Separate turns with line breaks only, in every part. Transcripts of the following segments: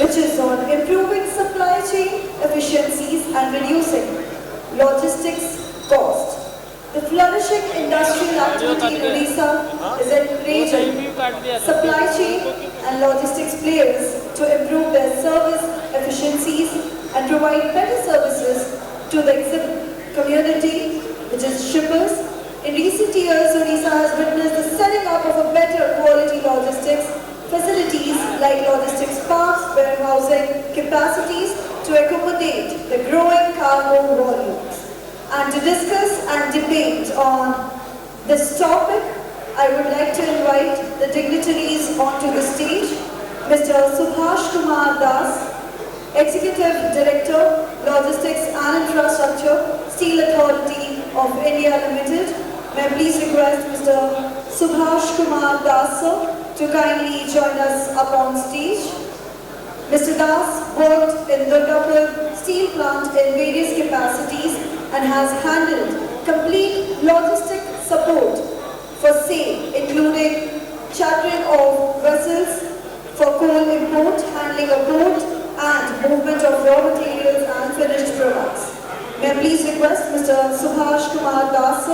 which is on improving supply chain efficiencies and reducing logistics cost. The flourishing industrial activity in Odisha is encouraging supply chain and logistics players to improve their service efficiencies and provide better services to the community, which is shippers. In recent years, Odisha has witnessed the setting up of a better quality logistics facilities like logistics parks, warehousing capacities to accommodate the growing cargo volumes. And to discuss and debate on this topic, I would like to invite the dignitaries onto the stage. Mr. Subhash Kumar Das, Executive Director, Logistics and Infrastructure, Steel Authority of India Limited. May I please request Mr. Subhash Kumar Das to kindly join us up on stage. Mr. Das worked in Durgapur Steel Plant in various capacities and has handled complete logistic support for sale, including chartering of vessels for coal import, handling of port, and movement of raw materials and finished products. May I please request Mr. Subhash Kumar Das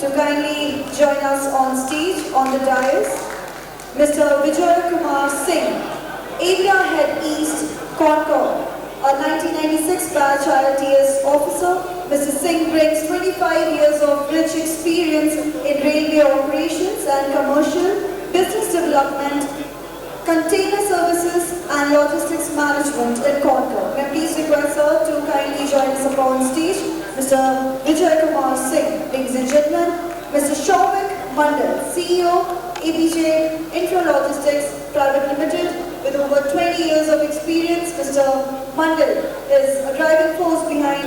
to kindly join us on stage on the dais. Mr. Vijay Kumar Singh, Area Head East, Concord, a 1996 batch ILTS officer. Mr. Singh brings 25 years of rich experience in railway operations and commercial business development, container services and logistics management in Concord. May I please request sir to kindly join us upon stage. Mr. Vijay Kumar Singh, ladies and gentlemen. Mr. Shauvik Mandal, CEO, APJ Intralogistics Private Limited, with over 20 years of experience. Mr. Mandal is a driving force behind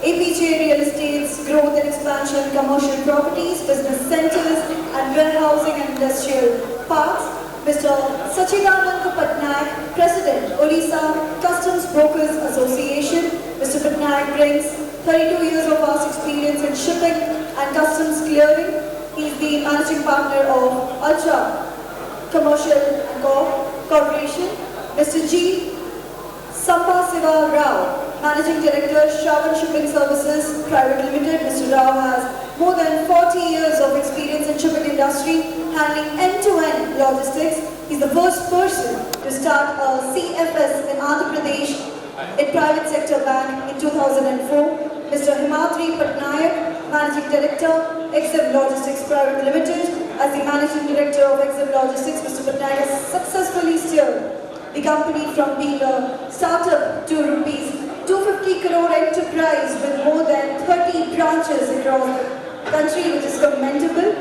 APJ Real Estate's growth and expansion, commercial properties, business centers, and warehousing and industrial parks. Mr. Sachidananda Patnaik, President, Odisha Customs Brokers Association. Mr. Patnaik brings 32 years of vast experience in shipping and customs clearing. He is the managing partner of Ultra Commercial and Corporation. Mr. G. Sambasiva Rao, Managing Director, Shravan Shipping Services Private Limited. Mr. Rao has more than 40 years of experience in shipping industry, handling end-to-end logistics. He's the first person to start a CFS in Andhra Pradesh in private sector bank in 2004. Mr. Himadri Patnaik, Managing Director, Exim Logistics Private Limited. As the Managing Director of Exim Logistics, Mr. Patnaik has successfully steered the company from being a startup to rupees 250 crore enterprise with more than 30 branches across the country, which is commendable.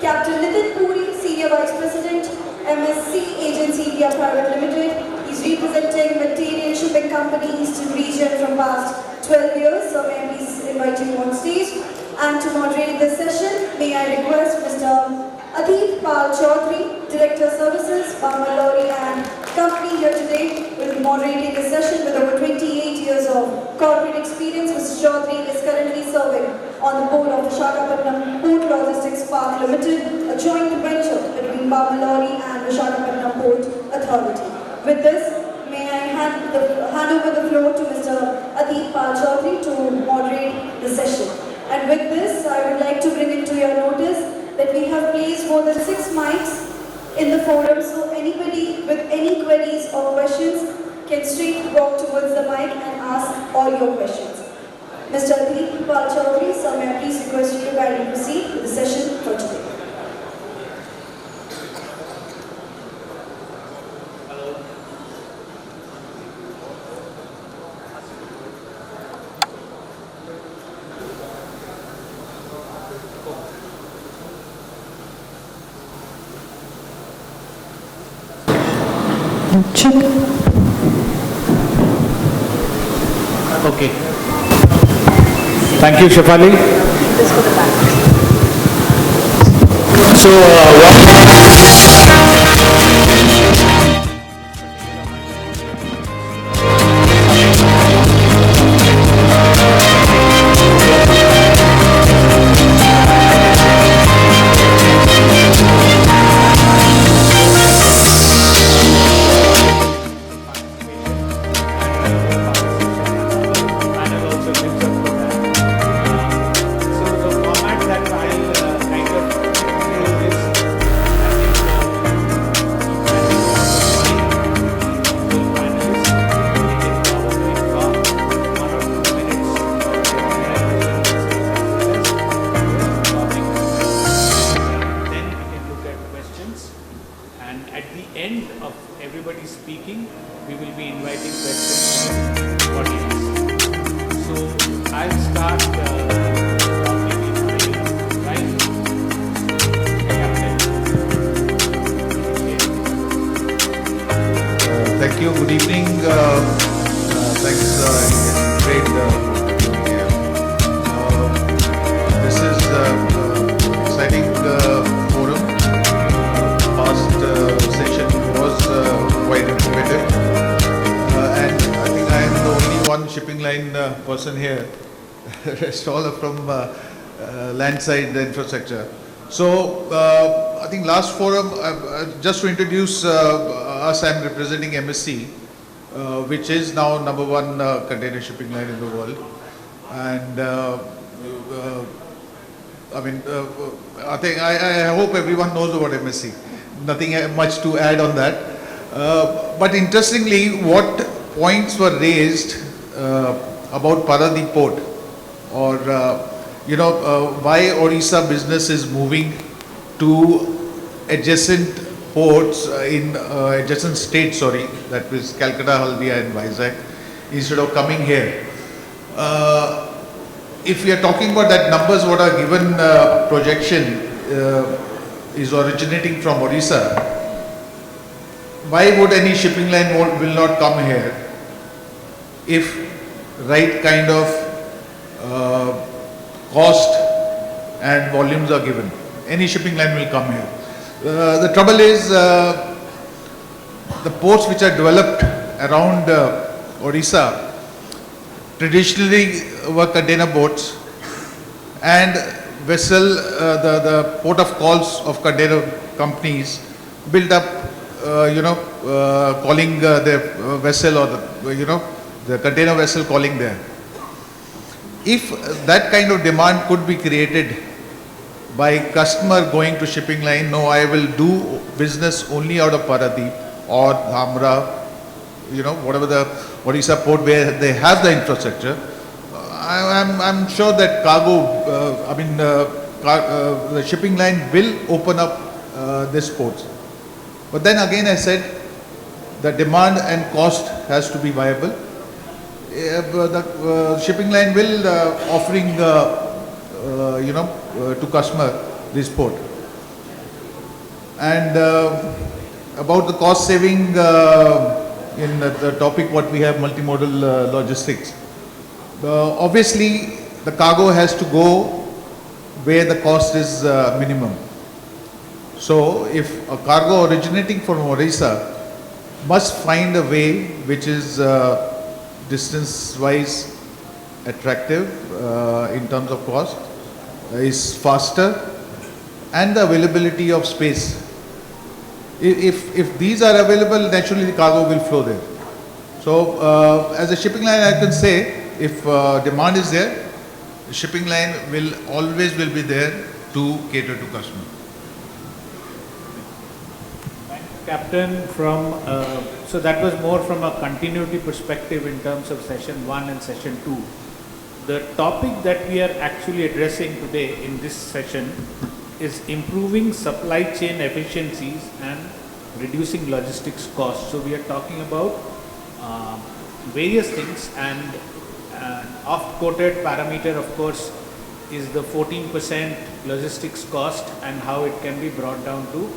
Captain Nitin Puri, Senior Vice President, MSC Agency India Private Limited. He's representing material shipping company Eastern region from past 12 years. So may I please invite him on stage. And to moderate this session, may I request Mr. Adit Pal Chaudhary, Director Services, Bangalore and Company here today, will be moderating this session with over 28 years of corporate experience. Mr. Chaudhary is currently serving on the board of Visakhapatnam Port Logistics Park Limited, a joint venture between Bangalore and Visakhapatnam Port Authority. With this, may I hand over the floor to Mr. Adit Pal Chaudhary to moderate the session. And with this, I would like to bring into your notice that we have placed more than 6 mics in the forum, so anybody with any queries or questions can straight walk towards the mic and ask all your questions. Mr. Adit Pal Chaudhary, sir, may I please request you to kindly proceed with the session for today.
Check.
Okay. Thank you, Shafali.
shipping line person here. Rest all are from landside infrastructure. So I think last forum, just to introduce us, I'm representing MSC, which is now number one container shipping line in the world. And I hope everyone knows about MSC. Nothing much to add on that. But interestingly, what points were raised about Paradip port, or why Odisha business is moving to adjacent ports in adjacent states, that is Calcutta, Haldia and Vizag, instead of coming here. If we are talking about that numbers, what are given projection is originating from Odisha, why would any shipping line will not come here if right kind of cost and volumes are given? Any shipping line will come here. The trouble is the ports which are developed around Odisha traditionally were container boats, and vessel, the port of calls of container companies built up, calling their vessel, or the container vessel calling there. If that kind of demand could be created by customer going to shipping line, no, I will do business only out of Paradip or Dhamra, whatever the Odisha port where they have the infrastructure, I'm sure that the shipping line will open up this ports. But then again, I said the demand and cost has to be viable. The shipping line will offering to customer this port. And about the cost saving in the topic what we have, multimodal logistics. Obviously the cargo has to go where the cost is minimum. So if a cargo originating from Odisha must find a way which is distance wise attractive in terms of cost, is faster, and the availability of space. If these are available, naturally the cargo will flow there. So as a shipping line, I can say if demand is there, the shipping line will always be there to cater to customer.
Captain, so that was more from a continuity perspective in terms of session 1 and session 2. The topic that we are actually addressing today in this session is improving supply chain efficiencies and reducing logistics costs. So we are talking about various things, and oft-quoted parameter, of course, is the 14% logistics cost and how it can be brought down to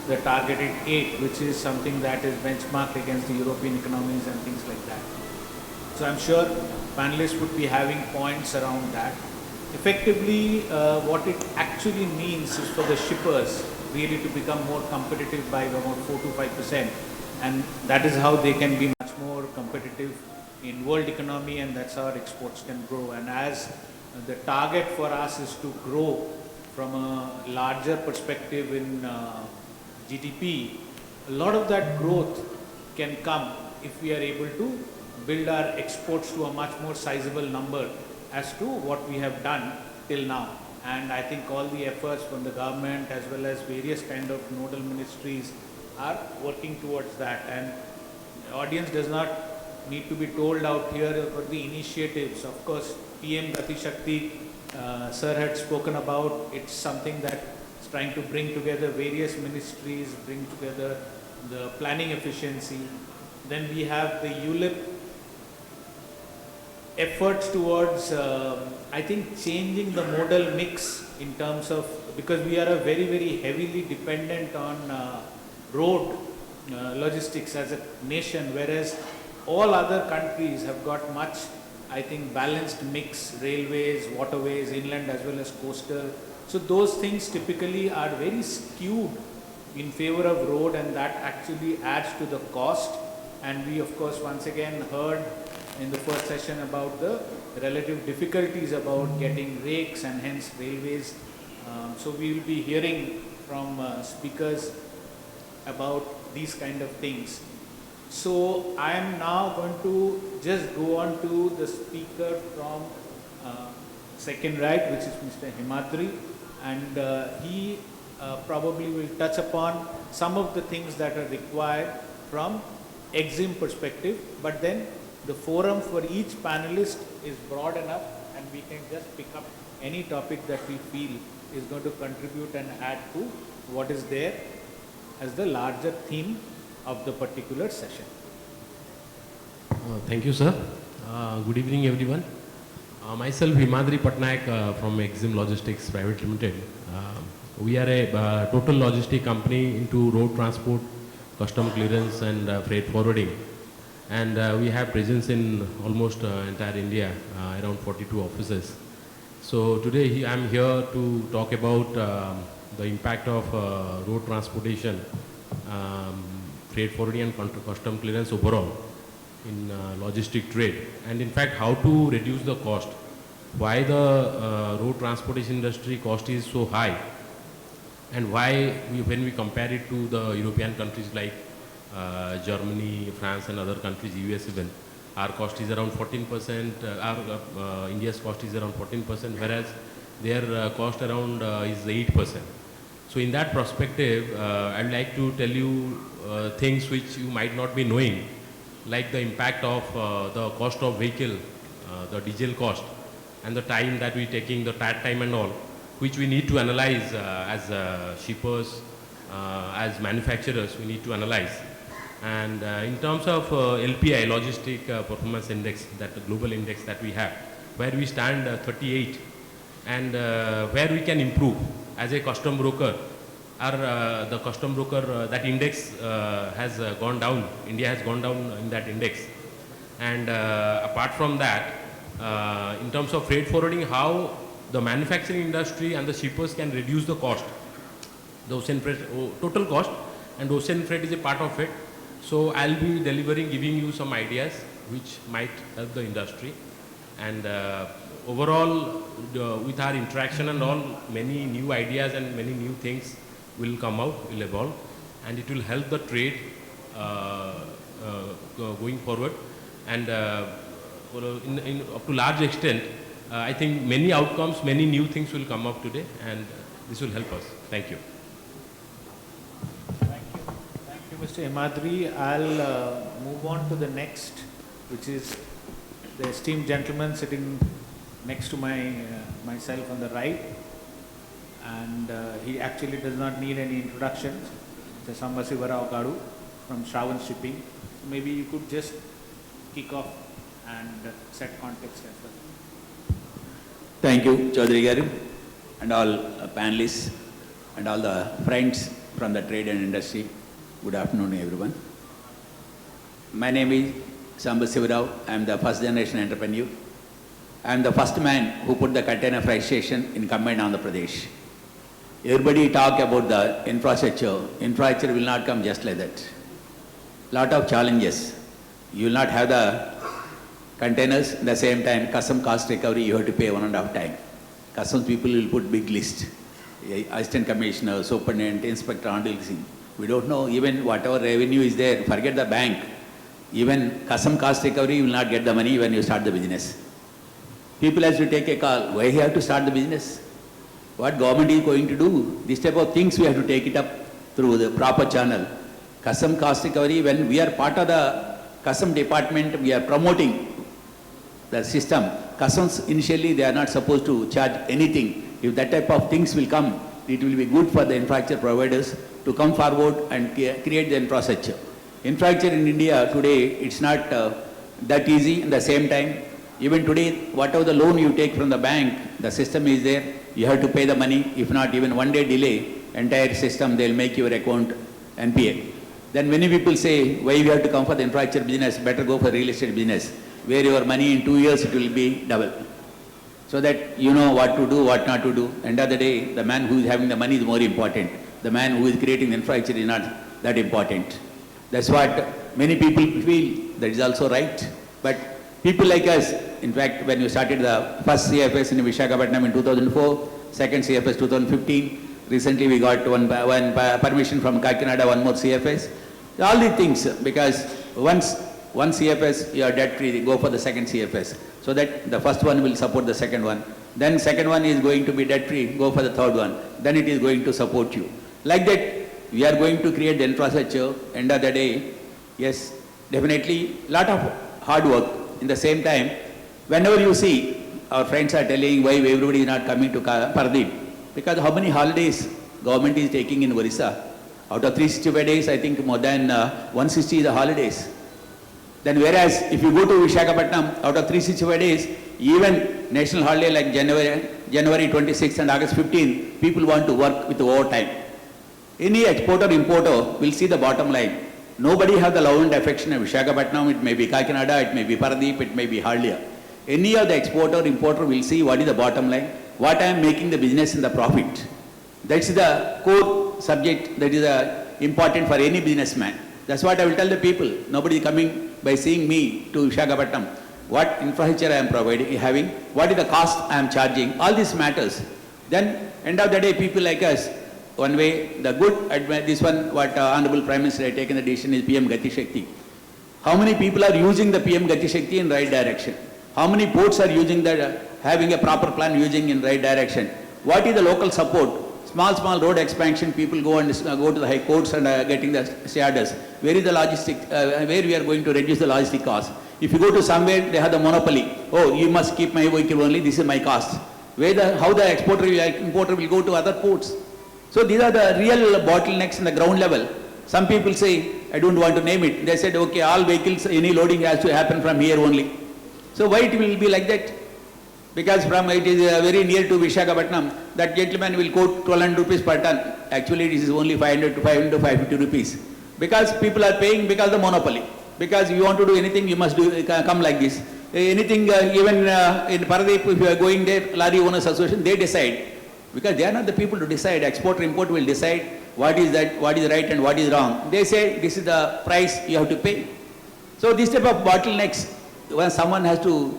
the targeted 8, which is something that is benchmarked against the European economies and things like that. So I'm sure panelists would be having points around that. Effectively, what it actually means is for the shippers really to become more competitive by about 4 to 5%, and that is how they can be much more competitive in world economy, and that's how our exports can grow. And as the target for us is to grow from a larger perspective in GDP, a lot of that growth can come if we are able to build our exports to a much more sizable number as to what we have done till now. And I think all the efforts from the government as well as various kind of nodal ministries are working towards that. And the audience does not need to be told out here about the initiatives. Of course, PM Gati Shakti, sir had spoken about. It's something that is trying to bring together various ministries, bring together the planning efficiency. Then we have the ULIP efforts towards, I think, changing the modal mix in terms of, because we are a very, very heavily dependent on road logistics as a nation, whereas all other countries have got much, I think, balanced mix, railways, waterways, inland as well as coastal. So those things typically are very skewed in favor of road, and that actually adds to the cost. And we, of course, once again heard in the first session about the relative difficulties about getting rakes and hence railways. So we will be hearing from speakers about these kind of things. So I am now going to just go on to the speaker from second right, which is Mr. Himadri, and he probably will touch upon some of the things that are required from EXIM perspective, but then the forum for each panelist is broad enough and we can just pick up any topic that we feel is going to contribute and add to what is there as the larger theme of the particular session.
Thank you, sir. Good evening, everyone. Myself, Himadri Patnaik from EXIM Logistics Private Limited. We are a total logistic company into road transport, custom clearance and freight forwarding. And we have presence in almost entire India, around 42 offices. So today I am here to talk about the impact of road transportation, freight forwarding and custom clearance overall in logistic trade, and in fact how to reduce the cost, why the road transportation industry cost is so high, and why when we compare it to the European countries like Germany, France and other countries, US even, our cost is around 14%, India's cost is around 14%, whereas their cost around is 8%. So in that perspective, I'd like to tell you things which you might not be knowing, like the impact of the cost of vehicle, the diesel cost, and the time that we're taking, the time and all, which we need to analyze as shippers, as manufacturers, we need to analyze. And in terms of LPI, Logistic Performance Index, that the global index that we have, where we stand 38, and where we can improve as a custom broker, the custom broker, that index has gone down, India has gone down in that index. And apart from that, in terms of freight forwarding, how the manufacturing industry and the shippers can reduce the cost, the ocean freight, total cost, and ocean freight is a part of it. So I'll be giving you some ideas which might help the industry. And overall, with our interaction and all, many new ideas and many new things will come out, will evolve, and it will help the trade going forward. And up to large extent, I think many outcomes, many new things will come up today, and this will help us. Thank you.
Thank you, Mr. Himadri. I'll move on to the next, which is the esteemed gentleman sitting next to myself on the right, and he actually does not need any introduction. Mr. Sambasivarao Kadu from Shravan Shipping. Maybe you could just kick off and set context as well.
Thank you, Chaudhary Garu, and all panelists and all the friends from the trade and industry. Good afternoon, everyone. My name is Sambasivarao. I am the first generation entrepreneur. I am the first man who put the container freight station in combined Andhra Pradesh. Everybody talk about the infrastructure. Infrastructure will not come just like that. Lot of challenges. You will not have the containers, at the same time custom cost recovery you have to pay 1.5 times. Customs people will put big list. Assistant Commissioner, Superintendent, Inspector, handling. We don't know even whatever revenue is there, forget the bank. Even custom cost recovery, you will not get the money when you start the business. People have to take a call, why you have to start the business? What government is going to do? This type of things we have to take it up through the proper channel. Custom cost recovery, when we are part of the custom department, we are promoting the system. Customs initially they are not supposed to charge anything. If that type of things will come, it will be good for the infrastructure providers to come forward and create the infrastructure. Infrastructure in India today, it's not that easy. At the same time, even today, whatever the loan you take from the bank, the system is there. You have to pay the money. If not, even 1 day delay, entire system, they'll make your account NPA. Then many people say, why you have to come for the infrastructure business, better go for real estate business, where your money in 2 years, it will be double. So that you know what to do, what not to do. End of the day, the man who is having the money is more important. The man who is creating the infrastructure is not that important. That's what many people feel, that is also right. But People like us, in fact, when you started the first CFS in Visakhapatnam in 2004, second CFS 2015, recently we got one permission from Kakinada, one more CFS. All these things, because once one CFS, you are debt free, go for the second CFS. So that the first one will support the second one. Then second one is going to be debt free, go for the third one. Then it is going to support you. Like that, we are going to create the infrastructure. End of the day, yes, definitely lot of hard work. In the same time, whenever you see, our friends are telling why everybody is not coming to Paradeep. Because how many holidays government is taking in Odisha? Out of 365 days, I think more than 160 is the holidays. Then whereas if you go to Visakhapatnam, out of 365 days, even national holiday like January 26th and August 15th, people want to work with overtime. Any exporter, importer will see the bottom line. Nobody have the love and affection of Visakhapatnam, it may be Kakinada, it may be Paradeep, it may be Harlia. Any of the exporter, importer will see what is the bottom line, what I am making the business and the profit. That's the core subject that is important for any businessman. That's what I will tell the people. Nobody is coming by seeing me to Visakhapatnam. What infrastructure I am providing, having, what is the cost I am charging, all this matters. Then end of the day, people like us, one way, the good, this one, what Honorable Prime Minister has taken the decision is PM Gati Shakti. How many people are using the PM Gati Shakti in right direction? How many ports are using that, having a proper plan using in right direction? What is the local support? Small road expansion, people go to the high courts and getting the status. Where is the logistic, where we are going to reduce the logistic cost? If you go to somewhere, they have the monopoly. Oh, you must keep my vehicle only, this is my cost. How the importer will go to other ports? So these are the real bottlenecks in the ground level. Some people say, I don't want to name it. They said, okay, all vehicles, any loading has to happen from here only. So why it will be like that? Because from it is very near to Visakhapatnam, that gentleman will quote 1200 rupees per ton. Actually, it is only 500 to 550 rupees. Because people are paying because of the monopoly. Because you want to do anything, you must come like this. Anything, even in Paradeep, if you are going there, Lorry Owners Association, they decide. Because they are not the people to decide. Exporter, import will decide what is that, what is right and what is wrong. They say this is the price you have to pay. So this type of bottlenecks, when someone has to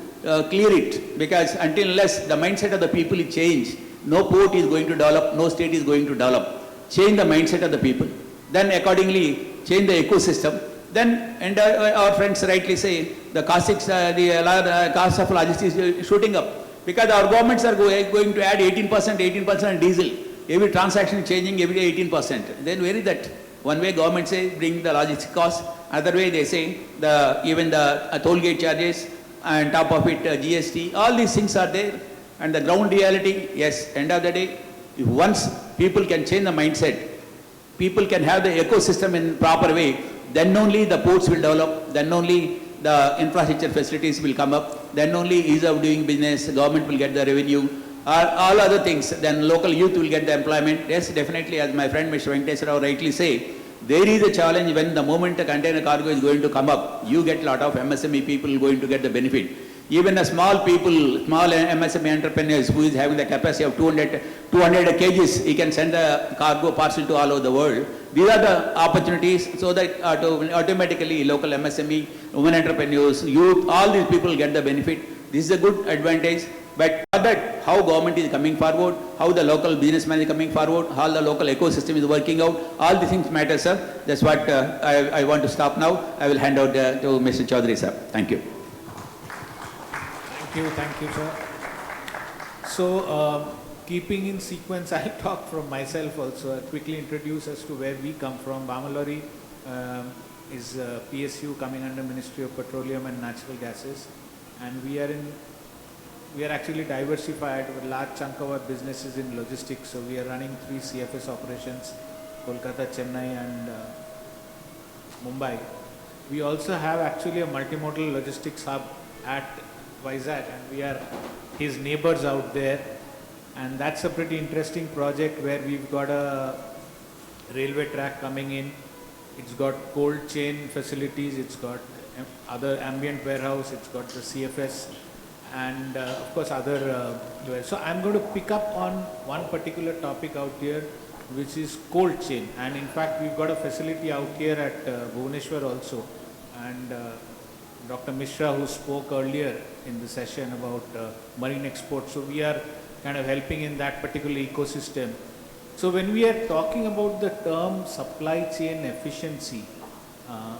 clear it, because until unless the mindset of the people is changed, no port is going to develop, no state is going to develop. Change the mindset of the people. Then accordingly, change the ecosystem. Then, and our friends rightly say, the cost of logistics is shooting up. Because our governments are going to add 18% on diesel. Every transaction is changing every day 18%. Then where is that? One way government says bring the logistic cost. Other way they say even the toll gate charges and top of it GST. All these things are there. And the ground reality, yes, end of the day, if once people can change the mindset, people can have the ecosystem in proper way, then only the ports will develop, then only the infrastructure facilities will come up, then only ease of doing business, government will get the revenue, all other things, then local youth will get the employment. Yes, definitely, as my friend Mr. Venkateswar Rao rightly say, there is a challenge when the moment a container cargo is going to come up, you get a lot of MSME people going to get the benefit. Even a small people, small MSME entrepreneurs who is having the capacity of 200 kgs, he can send the cargo parcel to all over the world. These are the opportunities so that automatically local MSME, women entrepreneurs, youth, all these people get the benefit. This is a good advantage. But for that, how government is coming forward, how the local businessman is coming forward, how the local ecosystem is working out, all these things matter, sir. That's what I want to stop now. I will hand out to Mr. Chaudhary, sir. Thank you.
Thank you, sir. So, keeping in sequence, I'll talk from myself also. I'll quickly introduce as to where we come from. Bamalori is PSU coming under Ministry of Petroleum and Natural Gases, and we are actually diversified with a large chunk of our businesses in logistics. So we are running 3 CFS operations, Kolkata, Chennai and Mumbai. We also have actually a multimodal logistics hub at Vizag, and we are his neighbors out there, and that's a pretty interesting project where we've got a railway track coming in. It's got cold chain facilities, it's got other ambient warehouse, it's got the CFS, and of course other so I'm going to pick up on one particular topic out here, which is cold chain. And in fact we've got a facility out here at Bhubaneswar also, and Dr. Mishra, who spoke earlier in the session about marine exports. So we are kind of helping in that particular ecosystem. So when we are talking about the term supply chain efficiency,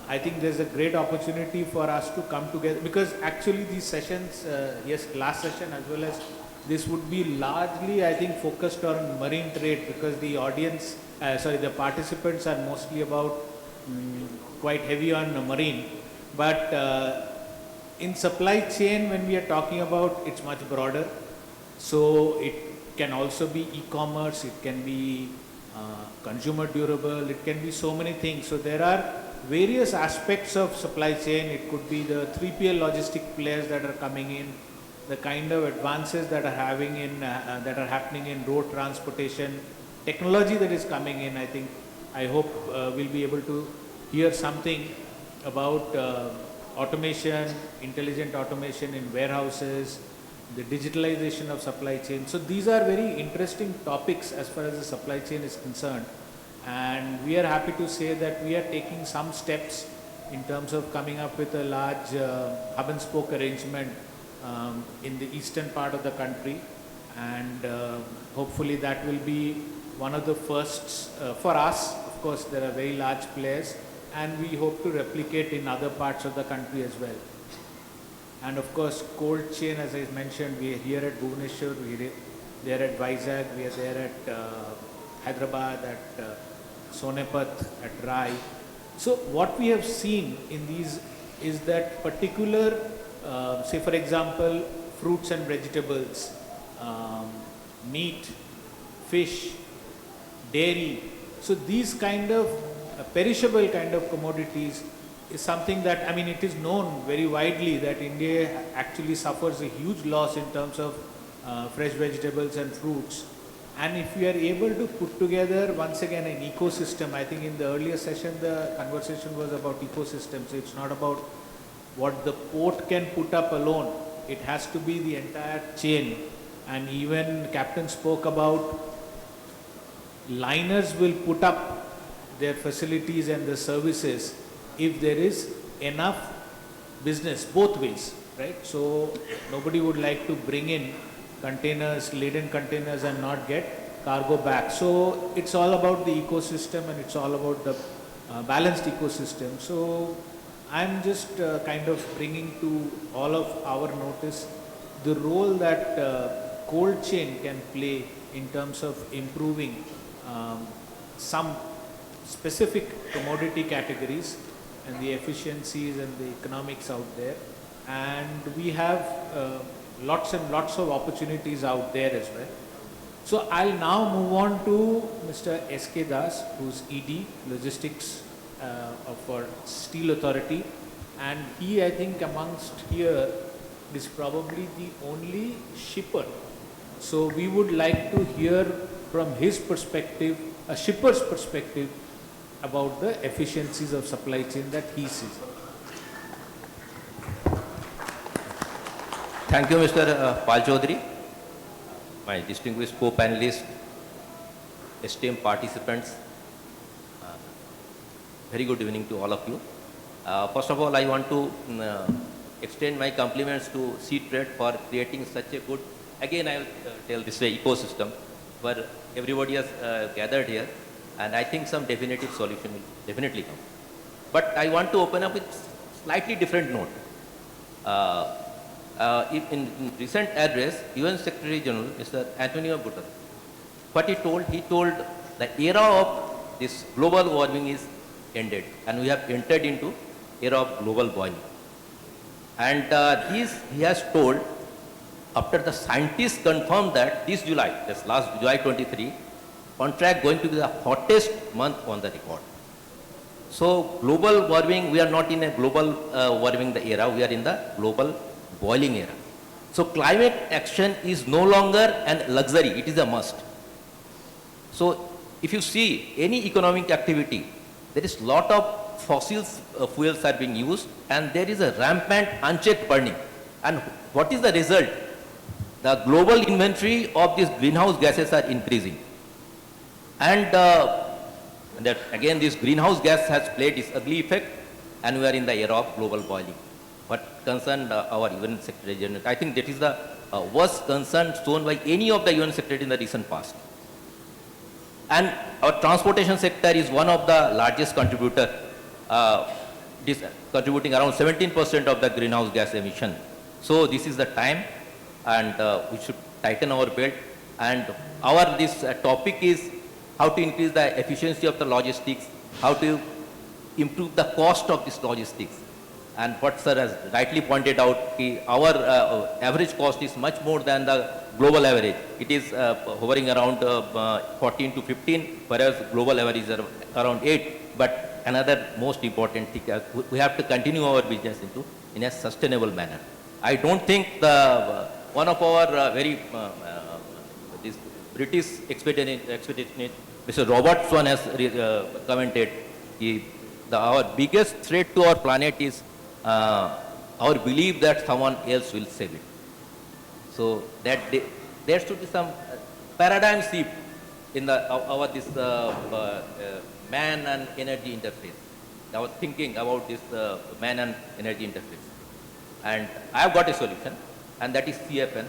I think there's a great opportunity for us to come together, because actually these sessions, yes, last session as well as this would be largely, I think, focused on marine trade, because the audience, the participants are mostly about quite heavy on marine. But in supply chain, when we are talking about, it's much broader. So it can also be e-commerce, it can be consumer durable, it can be so many things. So there are various aspects of supply chain. It could be the 3PL logistic players that are coming in, the kind of advances that are having in that are happening in road transportation, technology that is coming in. I hope we'll be able to hear something about automation, intelligent automation in warehouses, the digitalization of supply chain. So these are very interesting topics as far as the supply chain is concerned. And we are happy to say that we are taking some steps in terms of coming up with a large hub and spoke arrangement in the eastern part of the country. And hopefully that will be one of the firsts for us. Of course, there are very large players, and we hope to replicate in other parts of the country as well. And of course, cold chain, as I mentioned, we are here at Bhubaneswar, we are there at Vizag, we are there at Hyderabad, at Sonepat, at Rai. So what we have seen in these is that particular, say for example, fruits and vegetables, meat, fish, dairy. So these kind of perishable kind of commodities is something that, I mean, it is known very widely that India actually suffers a huge loss in terms of fresh vegetables and fruits. And if we are able to put together once again an ecosystem, I think in the earlier session the conversation was about ecosystems. So it's not about what the port can put up alone. It has to be the entire chain. And even Captain spoke about liners will put up their facilities and the services if there is enough business both ways, right? So nobody would like to bring in containers, laden containers, and not get cargo back. So it's all about the ecosystem, and it's all about the balanced ecosystem. So I'm just kind of bringing to all of our notice the role that cold chain can play in terms of improving some specific commodity categories and the efficiencies and the economics out there. And we have lots and lots of opportunities out there as well. So I'll now move on to Mr. S.K. Das, who's ED Logistics for Steel Authority. And he, I think, amongst here is probably the only shipper. So we would like to hear from his perspective, a shipper's perspective, about the efficiencies of supply chain that he sees.
Thank you, Mr. Pal Chaudhary, my distinguished co-panelists, esteemed participants. Very good evening to all of you. First of all, I want to extend my compliments to Sea Trade for creating such a good, again I will tell this way, ecosystem where everybody has gathered here, and I think some definitive solution will definitely come. But I want to open up with slightly different note. In recent address, UN Secretary General, Mr. Antonio Guterres, what he told the era of this global warming is ended, and we have entered into era of global warming. And this he has told after the scientists confirmed that this July, this last July 23, on track going to be the hottest month on the record. So global warming, we are not in a global warming the era, we are in the global boiling era. So climate action is no longer a luxury, it is a must. So if you see any economic activity, there is lot of fossil fuels are being used, and there is a rampant unchecked burning. And what is the result? The global inventory of these greenhouse gases are increasing. And that again this greenhouse gas has played its ugly effect, and we are in the era of global boiling. what concerned our UN Secretary General. I think that is the worst concern shown by any of the UN Secretary in the recent past. And our transportation sector is one of the largest contributor, contributing around 17% of the greenhouse gas emission. So this is the time, and we should tighten our belt. And our this topic is how to increase the efficiency of the logistics, how to improve the cost of this logistics. And what sir has rightly pointed out, our average cost is much more than the global average. It is hovering around 14 to 15, whereas global average is around 8. But another most important thing, we have to continue our business in a sustainable manner. I don't think one of our very this British expeditionist, Mr. Robertson has commented, our biggest threat to our planet is our belief that someone else will save it. So that there should be some paradigm shift in our this man and energy interface. Our thinking about this man and energy interface. And I have got a solution, and that is CFN,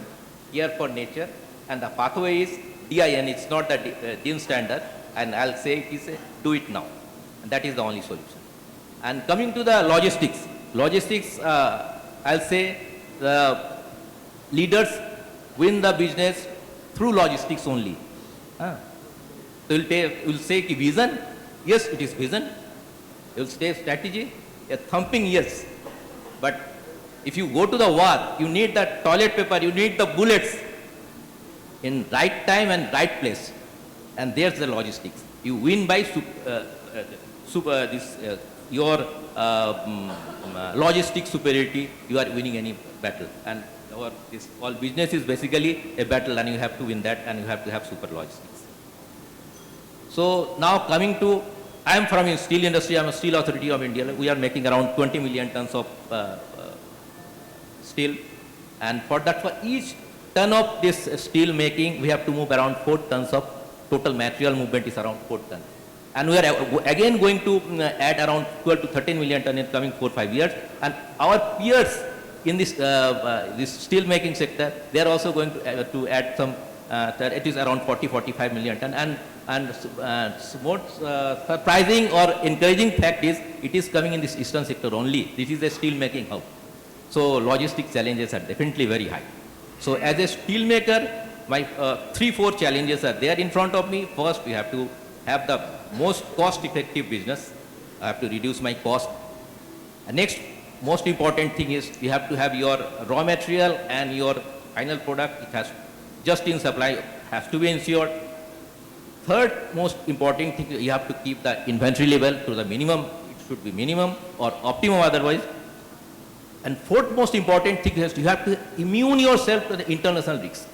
Care for Nature, and the pathway is DIN. It's not the DIN standard, and I'll say it is a do it now, and that is the only solution. And coming to the logistics, I'll say the leaders win the business through logistics only. So you'll say vision, yes, it is vision. You'll say strategy, a thumping yes. But if you go to the war, you need the toilet paper, you need the bullets in right time and right place. And there's the logistics. You win by your logistic superiority, you are winning any battle. And all business is basically a battle, and you have to win that, and you have to have super logistics. So now coming to, I am from steel industry, I am a Steel Authority of India. We are making around 20 million tons of steel, and for each ton of this steel making, we have to move around 4 tons of total material movement is around 4 tons. And we are again going to add around 12 to 13 million ton in coming 4-5 years. And our peers in this steel making sector, they are also going to add some, it is around 40-45 million ton. And more surprising or encouraging fact is, it is coming in this eastern sector only. This is a steel making hub. So logistic challenges are definitely very high. So as a steel maker, my 3-4 challenges are there in front of me. First, we have to have the most cost-effective business. I have to reduce my cost. And next, most important thing is you have to have your raw material and your final product. It has just in supply, has to be ensured. Third most important thing, you have to keep the inventory level to the minimum. It should be minimum or optimum otherwise. And fourth most important thing is you have to immune yourself to the international risks.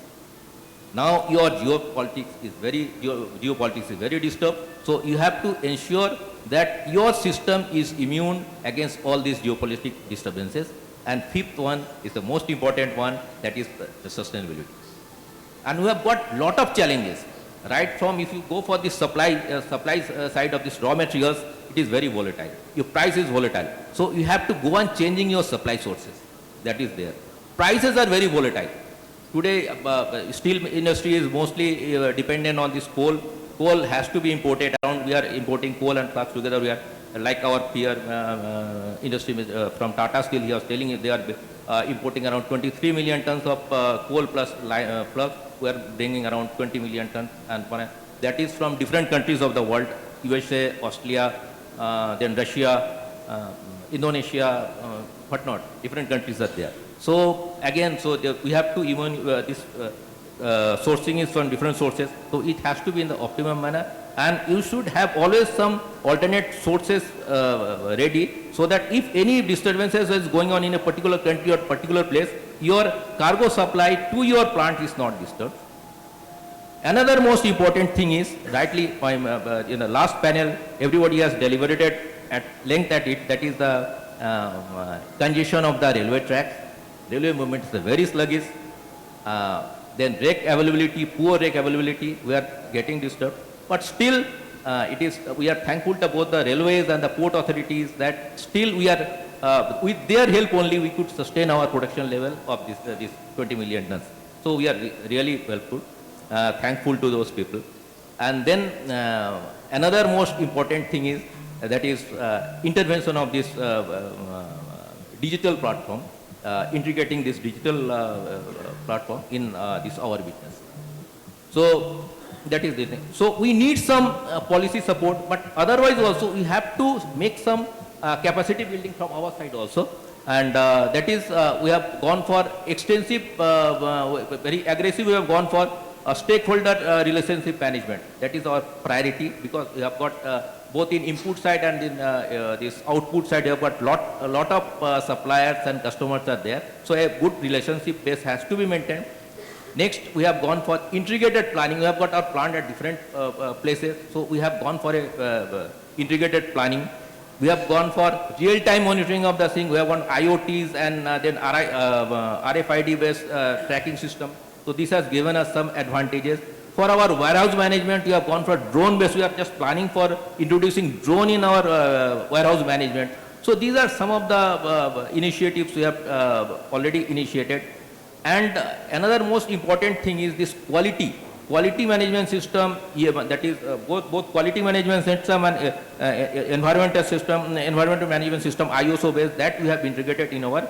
Now your geopolitics is very disturbed. So you have to ensure that your system is immune against all these geopolitical disturbances. And fifth one is the most important one, that is the sustainability. And we have got lot of challenges. Right from, if you go for the supply side of this raw materials, it is very volatile. Your price is volatile. So you have to go on changing your supply sources. That is there. Prices are very volatile. Today, steel industry is mostly dependent on this coal. Coal has to be imported. We are importing coal and flux together. We are, like our peer industry from Tata Steel, he was telling you, they are importing around 23 million tons of coal plus flux. We are bringing around 20 million tons, and that is from different countries of the world, USA, Australia, then Russia, Indonesia, whatnot, different countries are there. So again, we have to even this sourcing is from different sources, so it has to be in the optimum manner, and you should have always some alternate sources ready, so that if any disturbances is going on in a particular country or particular place, your cargo supply to your plant is not disturbed. Another most important thing is, rightly in the last panel, everybody has deliberated at length at it, that is the congestion of the railway tracks. Railway movement is very sluggish. Then rake availability, poor rake availability, we are getting disturbed. But still, we are thankful to both the railways and the port authorities that still we are with their help only we could sustain our production level of this 20 million tons. So we are really helpful, thankful to those people. And then another most important thing is that is intervention of this digital platform, integrating this digital platform in this our business. So that is the thing. So we need some policy support, but otherwise also we have to make some capacity building from our side also. And that is we have gone for extensive, very aggressive, we have gone for stakeholder relationship management. That is our priority, because we have got both in input side and in this output side, we have got a lot of suppliers and customers are there. So a good relationship base has to be maintained. Next, we have gone for integrated planning. We have got our plant at different places. So we have gone for a integrated planning. We have gone for real-time monitoring of the thing. We have gone IoTs and then RFID-based tracking system. So this has given us some advantages. For our warehouse management, we have gone for drone-based. We are just planning for introducing drone in our warehouse management. So these are some of the initiatives we have already initiated. And another most important thing is this quality management system, that is both quality management system and environmental management system, ISO based, that we have integrated in our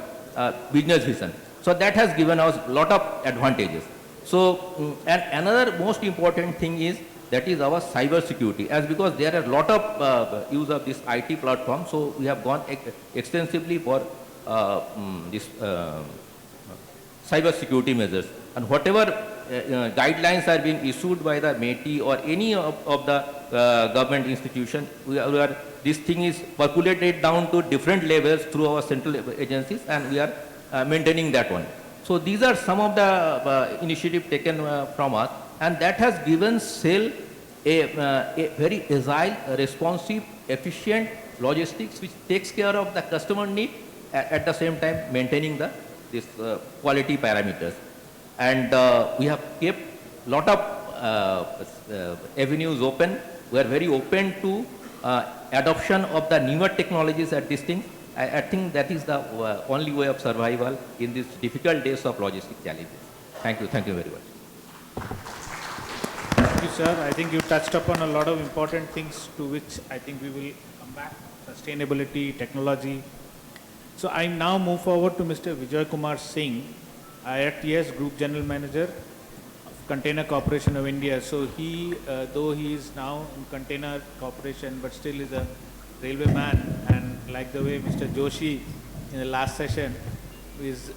business vision. So that has given us a lot of advantages. So and another most important thing is that is our cyber security, as because there are a lot of use of this IT platform. So we have gone extensively for this cyber security measures, and whatever guidelines are being issued by the METI or any of the government institution, this thing is percolated down to different levels through our central agencies, and we are maintaining that one. So these are some of the initiatives taken from us, and that has given SAIL a very agile, responsive, efficient logistics which takes care of the customer need at the same time maintaining this quality parameters. And we have kept lot of avenues open. We are very open to adoption of the newer technologies at this thing. I think that is the only way of survival in these difficult days of logistic challenges. Thank you very much.
Thank you, sir. I think you touched upon a lot of important things to which I think we will come back. Sustainability, technology. So I now move forward to Mr. Vijay Kumar Singh, IRTS Group General Manager of Container Corporation of India. So he, though he is now in Container Corporation, but still is a railway man, and like the way Mr. Joshi in the last session is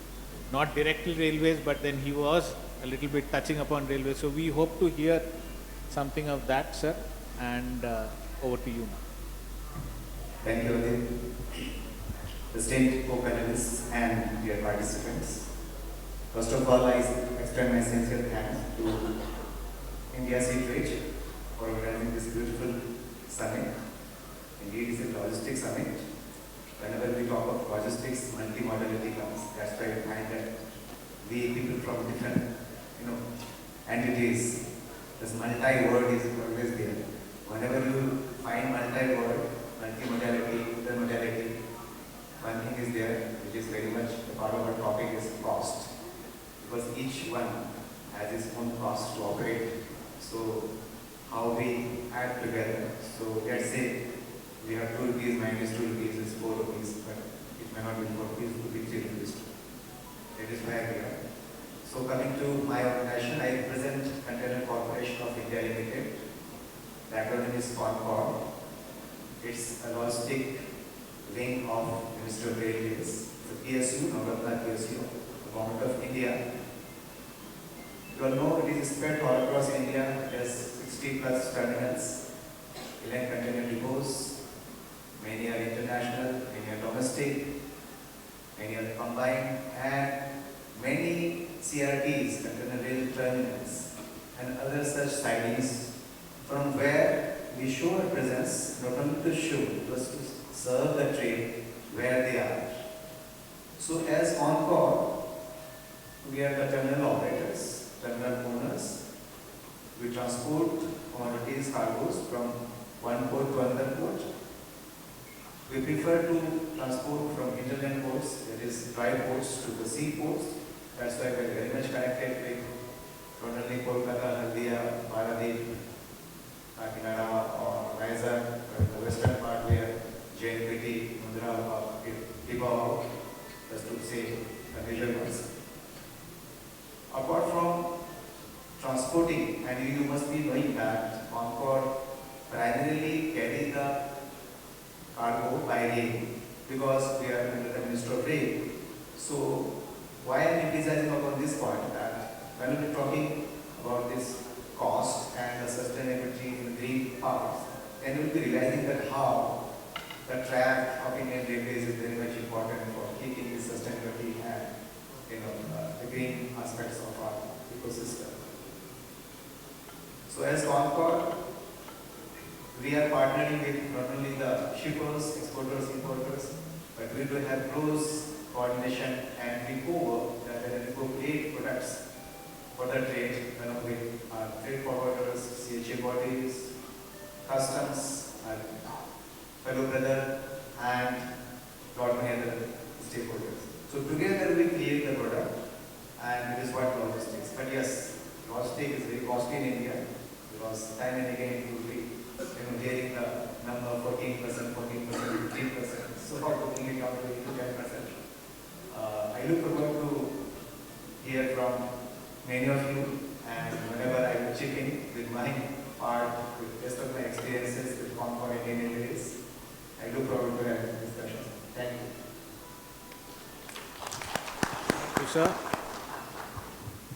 not directly railways, but then he was a little bit touching upon railways. So we hope to hear something of that, sir, and over to you now.
Thank you, Adit. Esteemed co-panelists and dear participants. First of all, I extend my sincere thanks to India Sea Trade for organizing this beautiful summit. Indeed, it's a logistics summit. Whenever we talk of logistics, multimodality comes. That's why I find that we people from different, entities, this multi-word is always there. Whenever you find multi-word, multimodality, intermodality, one thing is there, which is very much the part of our topic is cost. Because each one has its own cost to operate. So how we add together. So let's say we have 2 rupees minus 2 rupees is 4 rupees, but it may not be 4 rupees, it could be 3 rupees. That is where we are. So coming to my organization, I represent Container Corporation of India Limited. The acronym is CONCOR. It's a logistic wing of Ministry of Railways, the PSU, Nagarpal PSU, the Government of India. You all know it is spread all across India. It has 60 plus terminals, 11 container depots. Many are international, many are domestic, many are combined, and many CRTs, container rail terminals, and other such sidings from where we show our presence, not only to show, but to serve the trade where they are. So as OnCore, we are the terminal operators, terminal owners. We transport commodities, cargoes from one port to another port. We prefer to transport from inland ports, that is dry ports, to the sea ports. That's why we're very much connected with not only Kolkata, Haldia, Paradip, Kakinada or Vizag, but in the western part where JNPT, Mundra, Pipavav, just to say the major ones. Apart from transporting, and you must be knowing that Concord primarily carry the cargo by rail because we are under the Minister of Rail. So why I am emphasizing upon this point that when we are talking about this cost and the sustainability in green powers, then we will be realizing that how the track of Indian Railways is very much important for keeping the sustainability and the green aspects of our ecosystem. So as Concord, we are partnering with not only the shippers, exporters, importers, but we will have close coordination and we co-work that are appropriate products for the trade, with our trade forwarders, CHA bodies, customs, our fellow brother, and lot many other stakeholders. So together we create the product, and it is what logistics. But yes, logistics is very costly in India because time and again it will be hearing the number 14%, 15%. So for putting it down to 10%. I look forward to hear from many of you, and whenever I will chip in with my part, with the rest of my experiences with Concord Indian Railways, I look forward to having this discussion. Thank you.
Thank you, sir.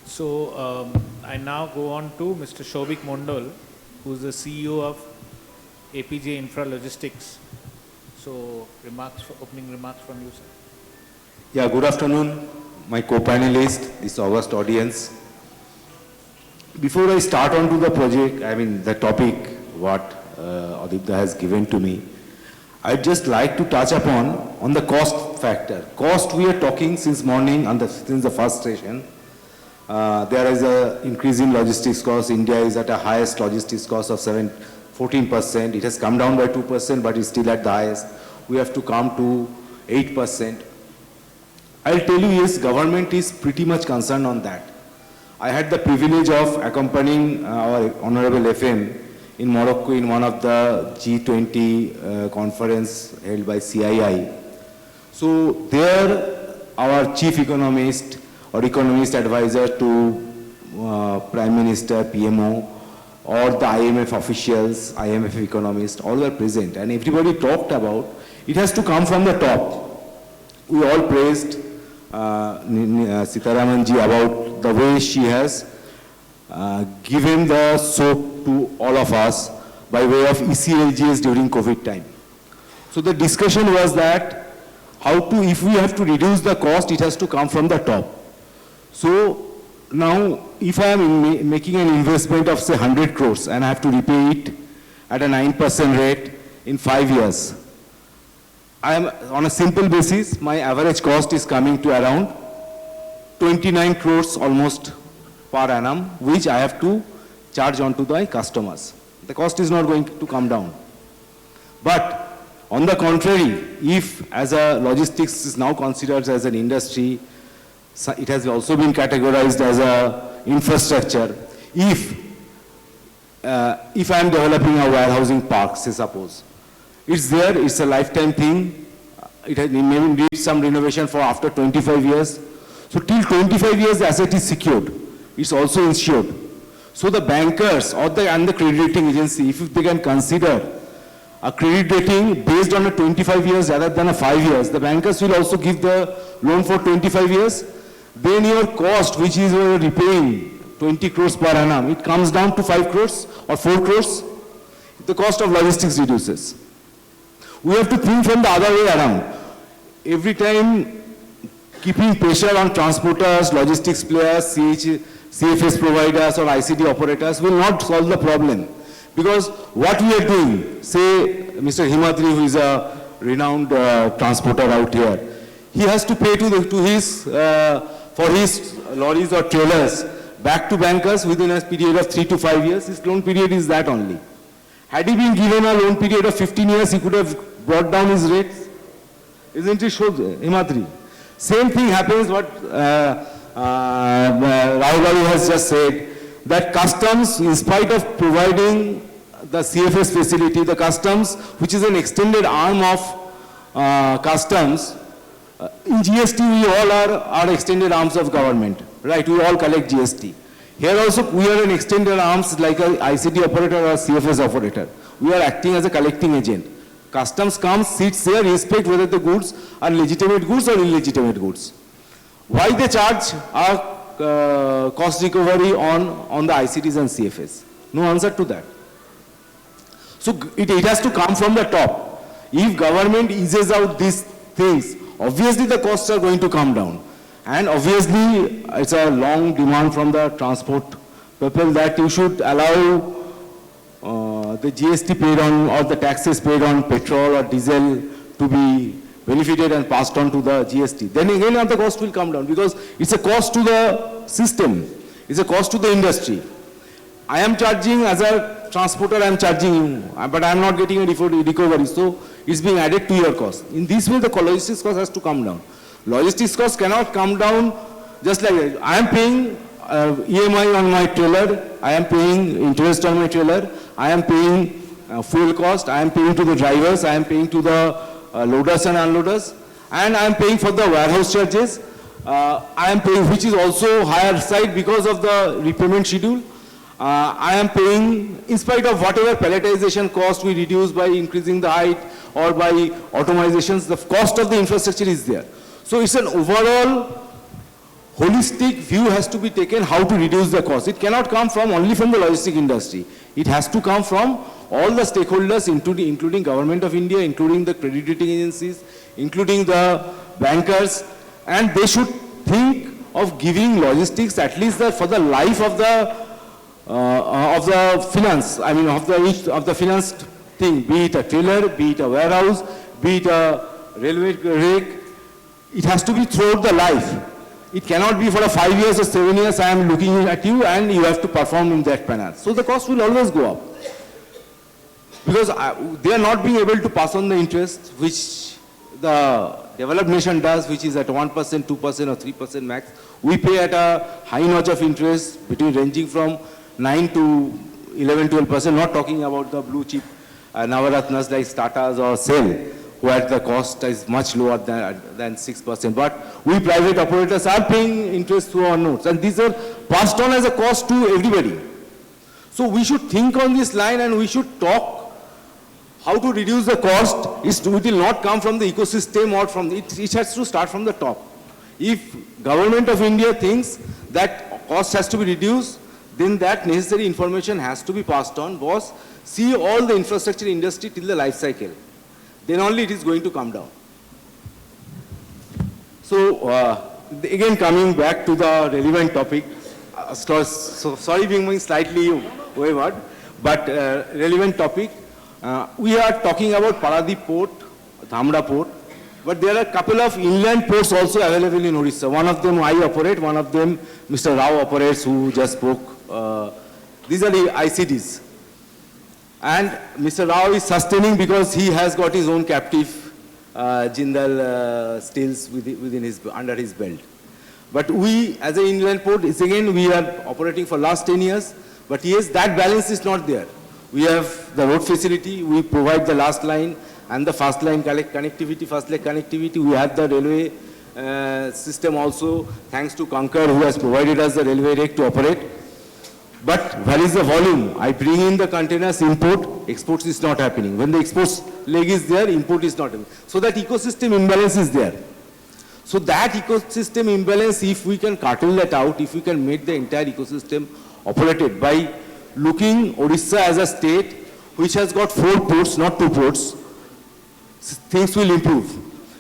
So I now go on to Mr. Shobik Mondal, who is the CEO of APJ Infra Logistics. So opening remarks from you, sir.
Yeah, good afternoon, my co-panelist, this august audience. Before I start on to the project, the topic what Aditya has given to me, I'd just like to touch on the cost factor. Cost we are talking since morning, since the first session. There is an increase in logistics cost. India is at a highest logistics cost of 14%. It has come down by 2%, but it's still at the highest. We have to come to 8%. I'll tell you, yes, government is pretty much concerned on that. I had the privilege of accompanying our Honorable FM in Morocco in one of the G20 conference held by CII. So there, our chief economist or economist advisor to Prime Minister, PMO, or the IMF officials, IMF economists, all were present. And everybody talked about, it has to come from the top. We all praised Sitaramanji about the way she has given the soap to all of us by way of ECLGS during COVID time. So the discussion was that if we have to reduce the cost, it has to come from the top. So now, if I am making an investment of say 100 crores and I have to repay it at a 9% rate in 5 years, I am on a simple basis, my average cost is coming to around 29 crores almost per annum, which I have to charge on to the customers. The cost is not going to come down. But on the contrary, if as a logistics is now considered as an industry, it has also been categorized as a infrastructure. If I am developing a warehousing park, say suppose, it's there, it's a lifetime thing. It may need some renovation for after 25 years. So till 25 years, the asset is secured. It's also insured. So the bankers and the credit rating agency, if they can consider a credit rating based on a 25 years rather than a 5 years, the bankers will also give the loan for 25 years. Then your cost, which is repaying 20 crores per annum, it comes down to 5 crores or 4 crores. The cost of logistics reduces. We have to think from the other way around. Every time keeping pressure on transporters, logistics players, CFS providers or ICD operators will not solve the problem. Because what we are doing, say Mr. Himadri, who is a renowned transporter out here, he has to pay for his lorries or trailers back to bankers within a period of 3 to 5 years. His loan period is that only. Had he been given a loan period of 15 years, he could have brought down his rates. Isn't it so, Himadri? Same thing happens what Rahul has just said, that customs, in spite of providing the CFS facility, the customs, which is an extended arm of customs, in GST we all are extended arms of government, right? We all collect GST. Here also we are an extended arms like a ICT operator or a CFS operator. We are acting as a collecting agent. Customs comes, sits there, inspect whether the goods are legitimate goods or illegitimate goods. Why they charge our cost recovery on the ICTs and CFS? No answer to that. So it has to come from the top. If government eases out these things, obviously the costs are going to come down. And obviously it's a long demand from the transport people that you should allow the GST paid on or the taxes paid on petrol or diesel to be benefited and passed on to the GST. Then again the cost will come down because it's a cost to the system. It's a cost to the industry. I am charging as a transporter, I am charging you, but I am not getting a recovery. So it's being added to your cost. In this way, the logistics cost has to come down. Logistics cost cannot come down just like that. I am paying EMI on my trailer, I am paying interest on my trailer, I am paying fuel cost, I am paying to the drivers, I am paying to the loaders and unloaders, and I am paying for the warehouse charges. I am paying, which is also higher side because of the repayment schedule. I am paying, in spite of whatever palletization cost we reduce by increasing the height or by automizations, the cost of the infrastructure is there. So it's an overall holistic view has to be taken how to reduce the cost. It cannot come from only from the logistic industry. It has to come from all the stakeholders, including Government of India, including the credit rating agencies, including the bankers, and they should think of giving logistics at least for the life of the finance. I mean of the finance thing, be it a trailer, be it a warehouse, be it a railway rake. It has to be throughout the life. It cannot be for 5 years or 7 years I am looking at you and you have to perform in that manner. So the cost will always go up. Because they are not being able to pass on the interest which the developed nation does, which is at 1%, 2% or 3% max. We pay at a high notch of interest ranging from 9 to 11, 12%, not talking about the blue chip Navaratnas like Tatas or Cell, where the cost is much lower than 6%. But we private operators are paying interest through our notes, and these are passed on as a cost to everybody. So we should think on this line and we should talk how to reduce the cost. It will not come from the ecosystem or from it has to start from the top. If Government of India thinks that cost has to be reduced, then that necessary information has to be passed on. Boss, see all the infrastructure industry till the life cycle. Then only it is going to come down. So again coming back to the relevant topic, so sorry being going slightly wayward, but relevant topic. We are talking about Paradip Port, Dhamra Port, but there are a couple of inland ports also available in Odisha. One of them I operate, one of them Mr. Rao operates, who just spoke. These are the ICDs. And Mr. Rao is sustaining because he has got his own captive Jindal steels under his belt. But we, as an inland port, we are operating for last 10 years. But yes, that balance is not there. We have the road facility, we provide the last line and the fast line connectivity, fast leg connectivity. We have the railway system also, thanks to Concur, who has provided us the railway rake to operate. But where is the volume? I bring in the containers, import, exports is not happening. When the exports leg is there, import is not happening. So that ecosystem imbalance is there. So that ecosystem imbalance, if we can cartel that out, if we can make the entire ecosystem operated by looking Odisha as a state which has got 4 ports, not 2 ports, things will improve.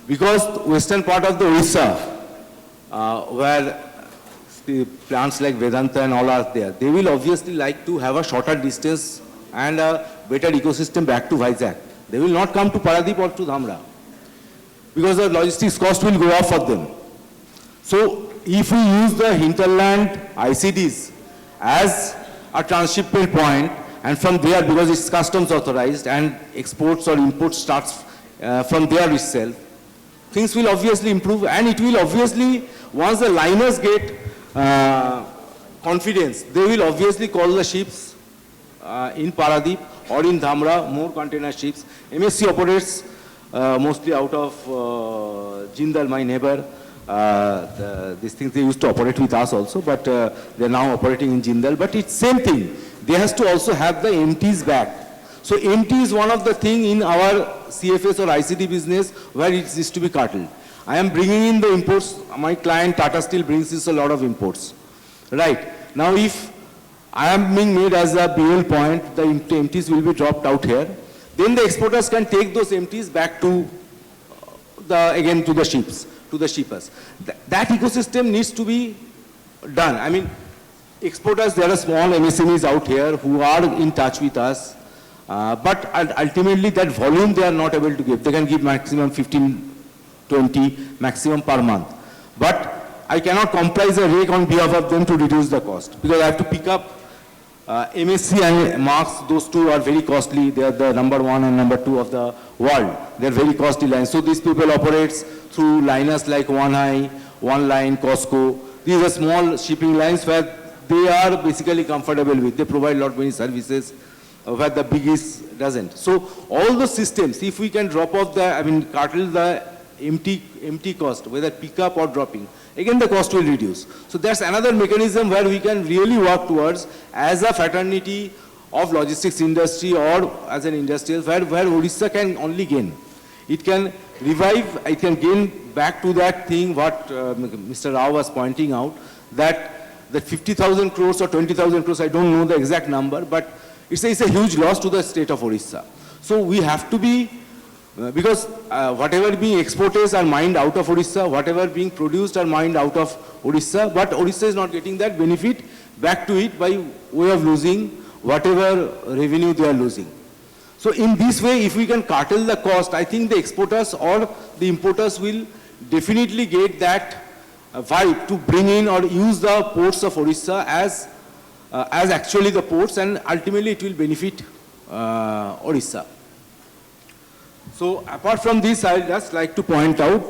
Because western part of the Odisha, where the plants like Vedanta and all are there, they will obviously like to have a shorter distance and a better ecosystem back to Vizag. They will not come to Paradip or to Dhamra because the logistics cost will go up for them. So if we use the hinterland ICDs as a transshipment point, and from there, because it's customs authorized and exports or imports starts from there itself, things will obviously improve, and it will obviously, once the liners get confidence, they will obviously call the ships in Paradip or in Dhamra, more container ships. MSC operates mostly out of Jindal, my neighbor. These things they used to operate with us also, but they're now operating in Jindal. But it's same thing. They has to also have the empties back. So empty is one of the thing in our CFS or ICD business where it is to be curtailed. I am bringing in the imports. My client Tata Steel brings us a lot of imports. Right. Now if I am being made as a BL point, the empties will be dropped out here. Then the exporters can take those empties back to again to the ships, to the shippers. That ecosystem needs to be done. I mean, exporters, there are small MSMEs out here who are in touch with us. But ultimately that volume they are not able to give. They can give maximum 15, 20, maximum per month. But I cannot comprise a rake on behalf of them to reduce the cost, because I have to pick up MSC and Marks. Those two are very costly. They are the number 1 and number 2 of the world. They are very costly lines. So these people operate through liners like One High, One Line, Costco. These are small shipping lines where they are basically comfortable with. They provide a lot many services where the biggest doesn't. So all the systems, if we can drop off the, curtail the empty cost, whether pick up or dropping, again the cost will reduce. So that's another mechanism where we can really work towards as a fraternity of logistics industry or as an industrial where Odisha can only gain. It can revive, it can gain back to that thing what Mr. Rao was pointing out, that the 50,000 crores or 20,000 crores, I don't know the exact number, but it's a huge loss to the state of Odisha. So we have to be, because whatever being exported are mined out of Odisha, whatever being produced are mined out of Odisha, but Odisha is not getting that benefit back to it by way of losing whatever revenue they are losing. So in this way, if we can curtail the cost, I think the exporters or the importers will definitely get that vibe to bring in or use the ports of Odisha as actually the ports, and ultimately it will benefit Odisha. So apart from this, I would just like to point out,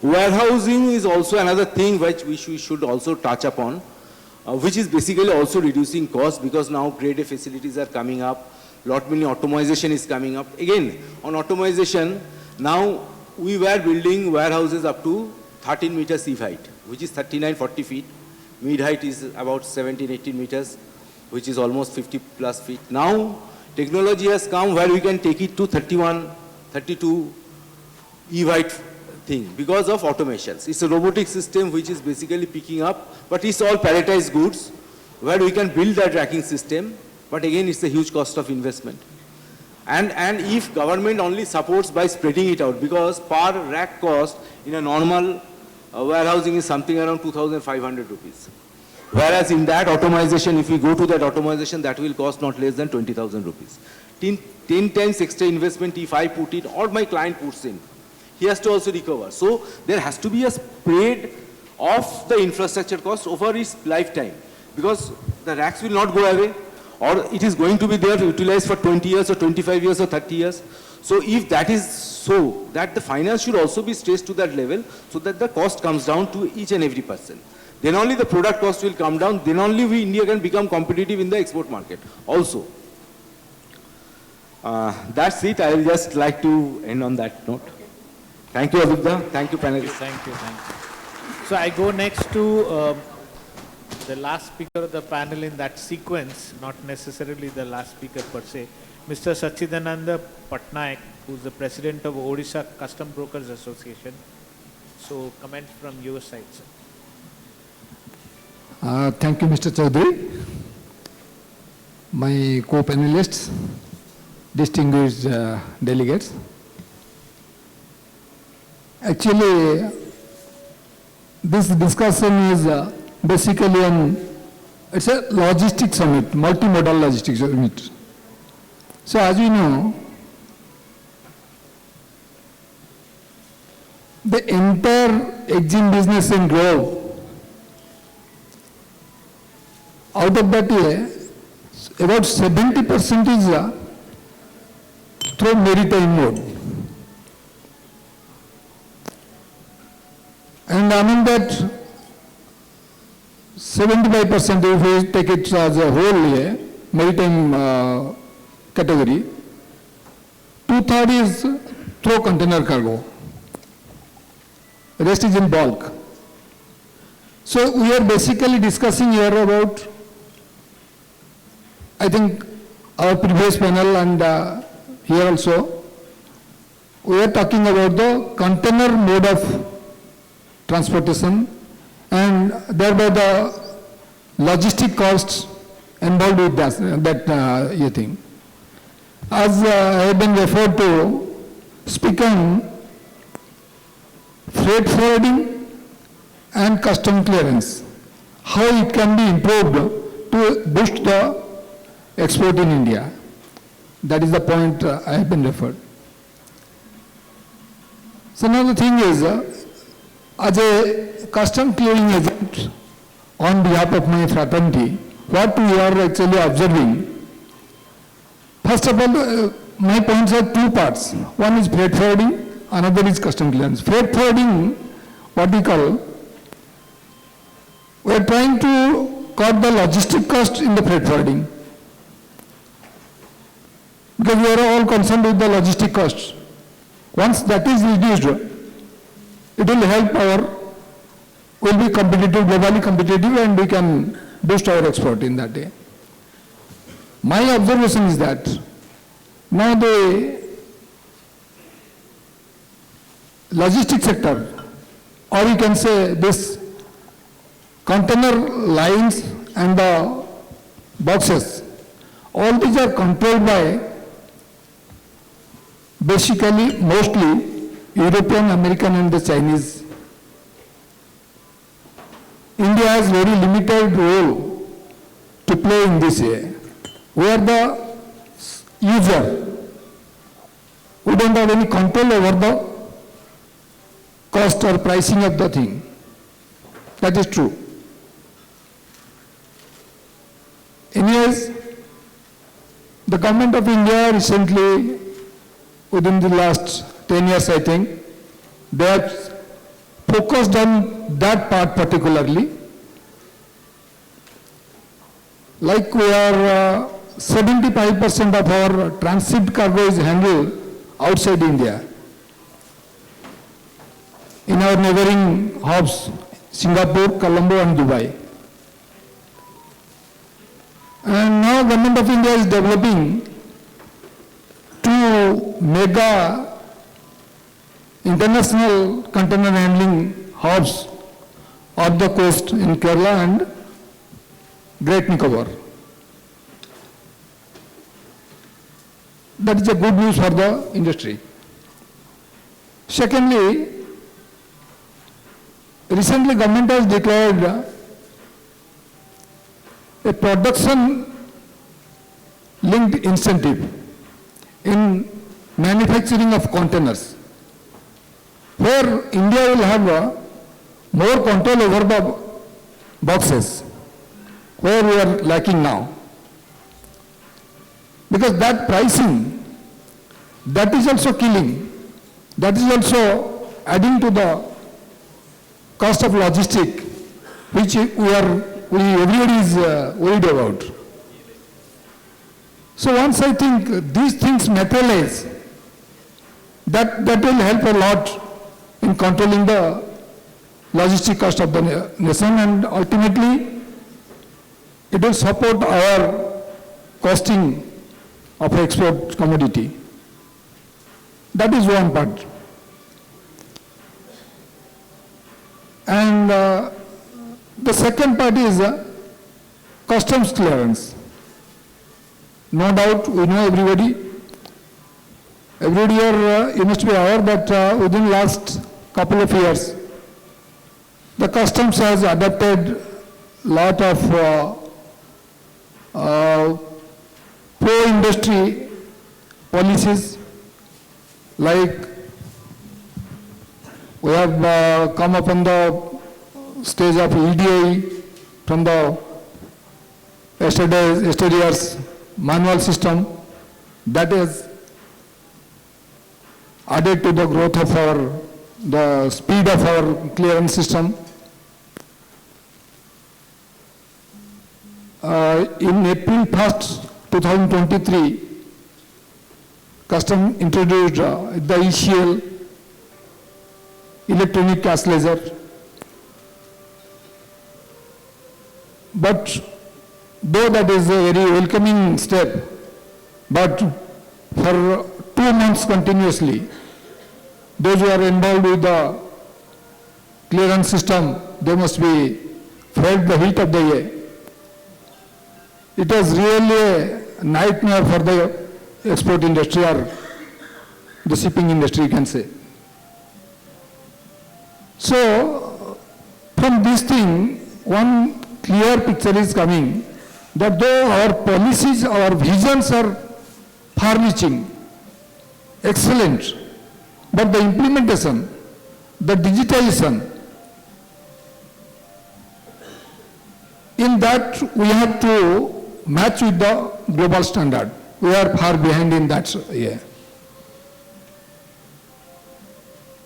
warehousing is also another thing which we should also touch upon, which is basically also reducing costs, because now grade A facilities are coming up, lot many automation is coming up. Again, on automation, now we were building warehouses up to 13 meters eve height, which is 39-40 feet. Mid height is about 17-18 meters, which is almost 50 plus feet. Now, technology has come where we can take it to 31, 32 eve height thing because of automations. It's a robotic system which is basically picking up, but it's all palletized goods where we can build that racking system. But again, it's a huge cost of investment. And if government only supports by spreading it out, because per rack cost in a normal warehousing is something around 2,500 rupees. Whereas in that automation, if we go to that automation, that will cost not less than 20,000 rupees. 10 times extra investment if I put it or my client puts in, he has to also recover. So there has to be a spread of the infrastructure cost over its lifetime, because the racks will not go away, or it is going to be there utilized for 20 years or 25 years or 30 years. So if that is so, that the finance should also be stressed to that level so that the cost comes down to each and every person. Then only the product cost will come down, then only India can become competitive in the export market also. That's it. I will just like to end on that note. Thank you, Abhidha. Thank you, panelists.
Thank you. So I go next to the last speaker of the panel in that sequence, not necessarily the last speaker per se, Mr. Sachidananda Patnaik, who is the president of Odisha Custom Brokers Association. So comments from your side, sir.
Thank you, Mr. Chaudhary. My co-panelists, distinguished delegates. Actually, this discussion is basically it's a logistics summit, multimodal logistics summit. So as we know, the entire EXIM business in globe, out of that, about 70% is through maritime mode. And among that, 75% if we take it as a whole maritime category, 2/3 is through container cargo. The rest is in bulk. So we are basically discussing here about, I think our previous panel and here also, we are talking about the container mode of transportation and thereby the logistic costs involved with that you think. As I have been referred to, speak on freight forwarding and custom clearance, how it can be improved to boost the export in India. That is the point I have been referred. So now the thing is, as a custom clearing agent on behalf of my fraternity, what we are actually observing, first of all, my points are two parts. One is freight forwarding, another is custom clearance. Freight forwarding, what we call, we are trying to cut the logistic cost in the freight forwarding. Because we are all concerned with the logistic costs. Once that is reduced, it will help we'll be competitive, globally competitive, and we can boost our export in that day. My observation is that now the logistics sector, or you can say this container lines and the boxes, all these are controlled by basically mostly European, American and the Chinese. India has very limited role to play in this area. We are the user. We don't have any control over the cost or pricing of the thing. That is true. Anyways, the government of India recently, within the last 10 years I think, they have focused on that part particularly. Like we are 75% of our transit cargo is handled outside India. In our neighboring hubs, Singapore, Colombo and Dubai. And now Government of India is developing two mega international container handling hubs off the coast in Kerala and Great Nicobar. That is a good news for the industry. Secondly, recently government has declared a production linked incentive in manufacturing of containers, where India will have more control over the boxes, where we are lacking now. Because that pricing, that is also killing, that is also adding to the cost of logistic, which everybody is worried about. So once I think these things materialize, that will help a lot in controlling the logistic cost of the nation, and ultimately it will support our costing of export commodity. That is one part. And the second part is customs clearance. No doubt, we know everybody. Every year, you must be aware that within last couple of years, the customs has adopted lot of pro-industry policies, like we have come up on the stage of EDI from the yesterday's manual system. That is added to the growth of our the speed of our clearance system. In April 1st, 2023, Custom introduced the ECL, electronic cash ledger. But though that is a very welcoming step, but for 2 months continuously, those who are involved with the clearance system, they must be felt the heat of the year. It was really a nightmare for the export industry or the shipping industry, you can say. So, from this thing, one clear picture is coming that though our policies, our visions are far-reaching, excellent, but the implementation, the digitization, in that we have to match with the global standard. We are far behind in that area.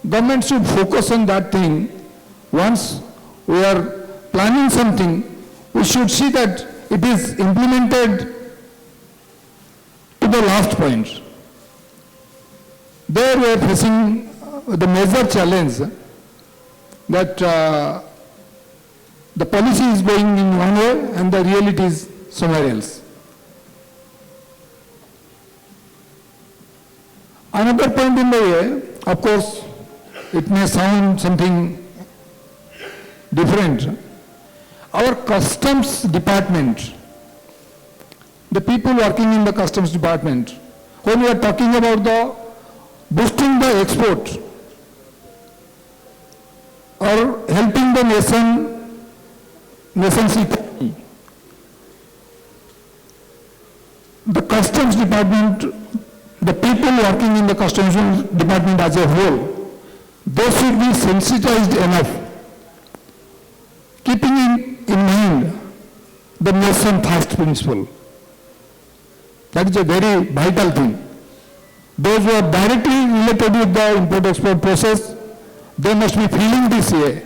Government should focus on that thing. Once we are planning something, we should see that it is implemented to the last point. There we are facing the major challenge that the policy is going in one way and the reality is somewhere else. Another point in the way, of course, it may sound something different. Our customs department, the people working in the customs department, when we are talking about the boosting the export or helping the nation's economy, the customs department, the people working in the customs department as a whole, they should be sensitized enough, keeping in mind the nation first principle. That is a very vital thing. Those who are directly related with the import-export process, they must be feeling this way.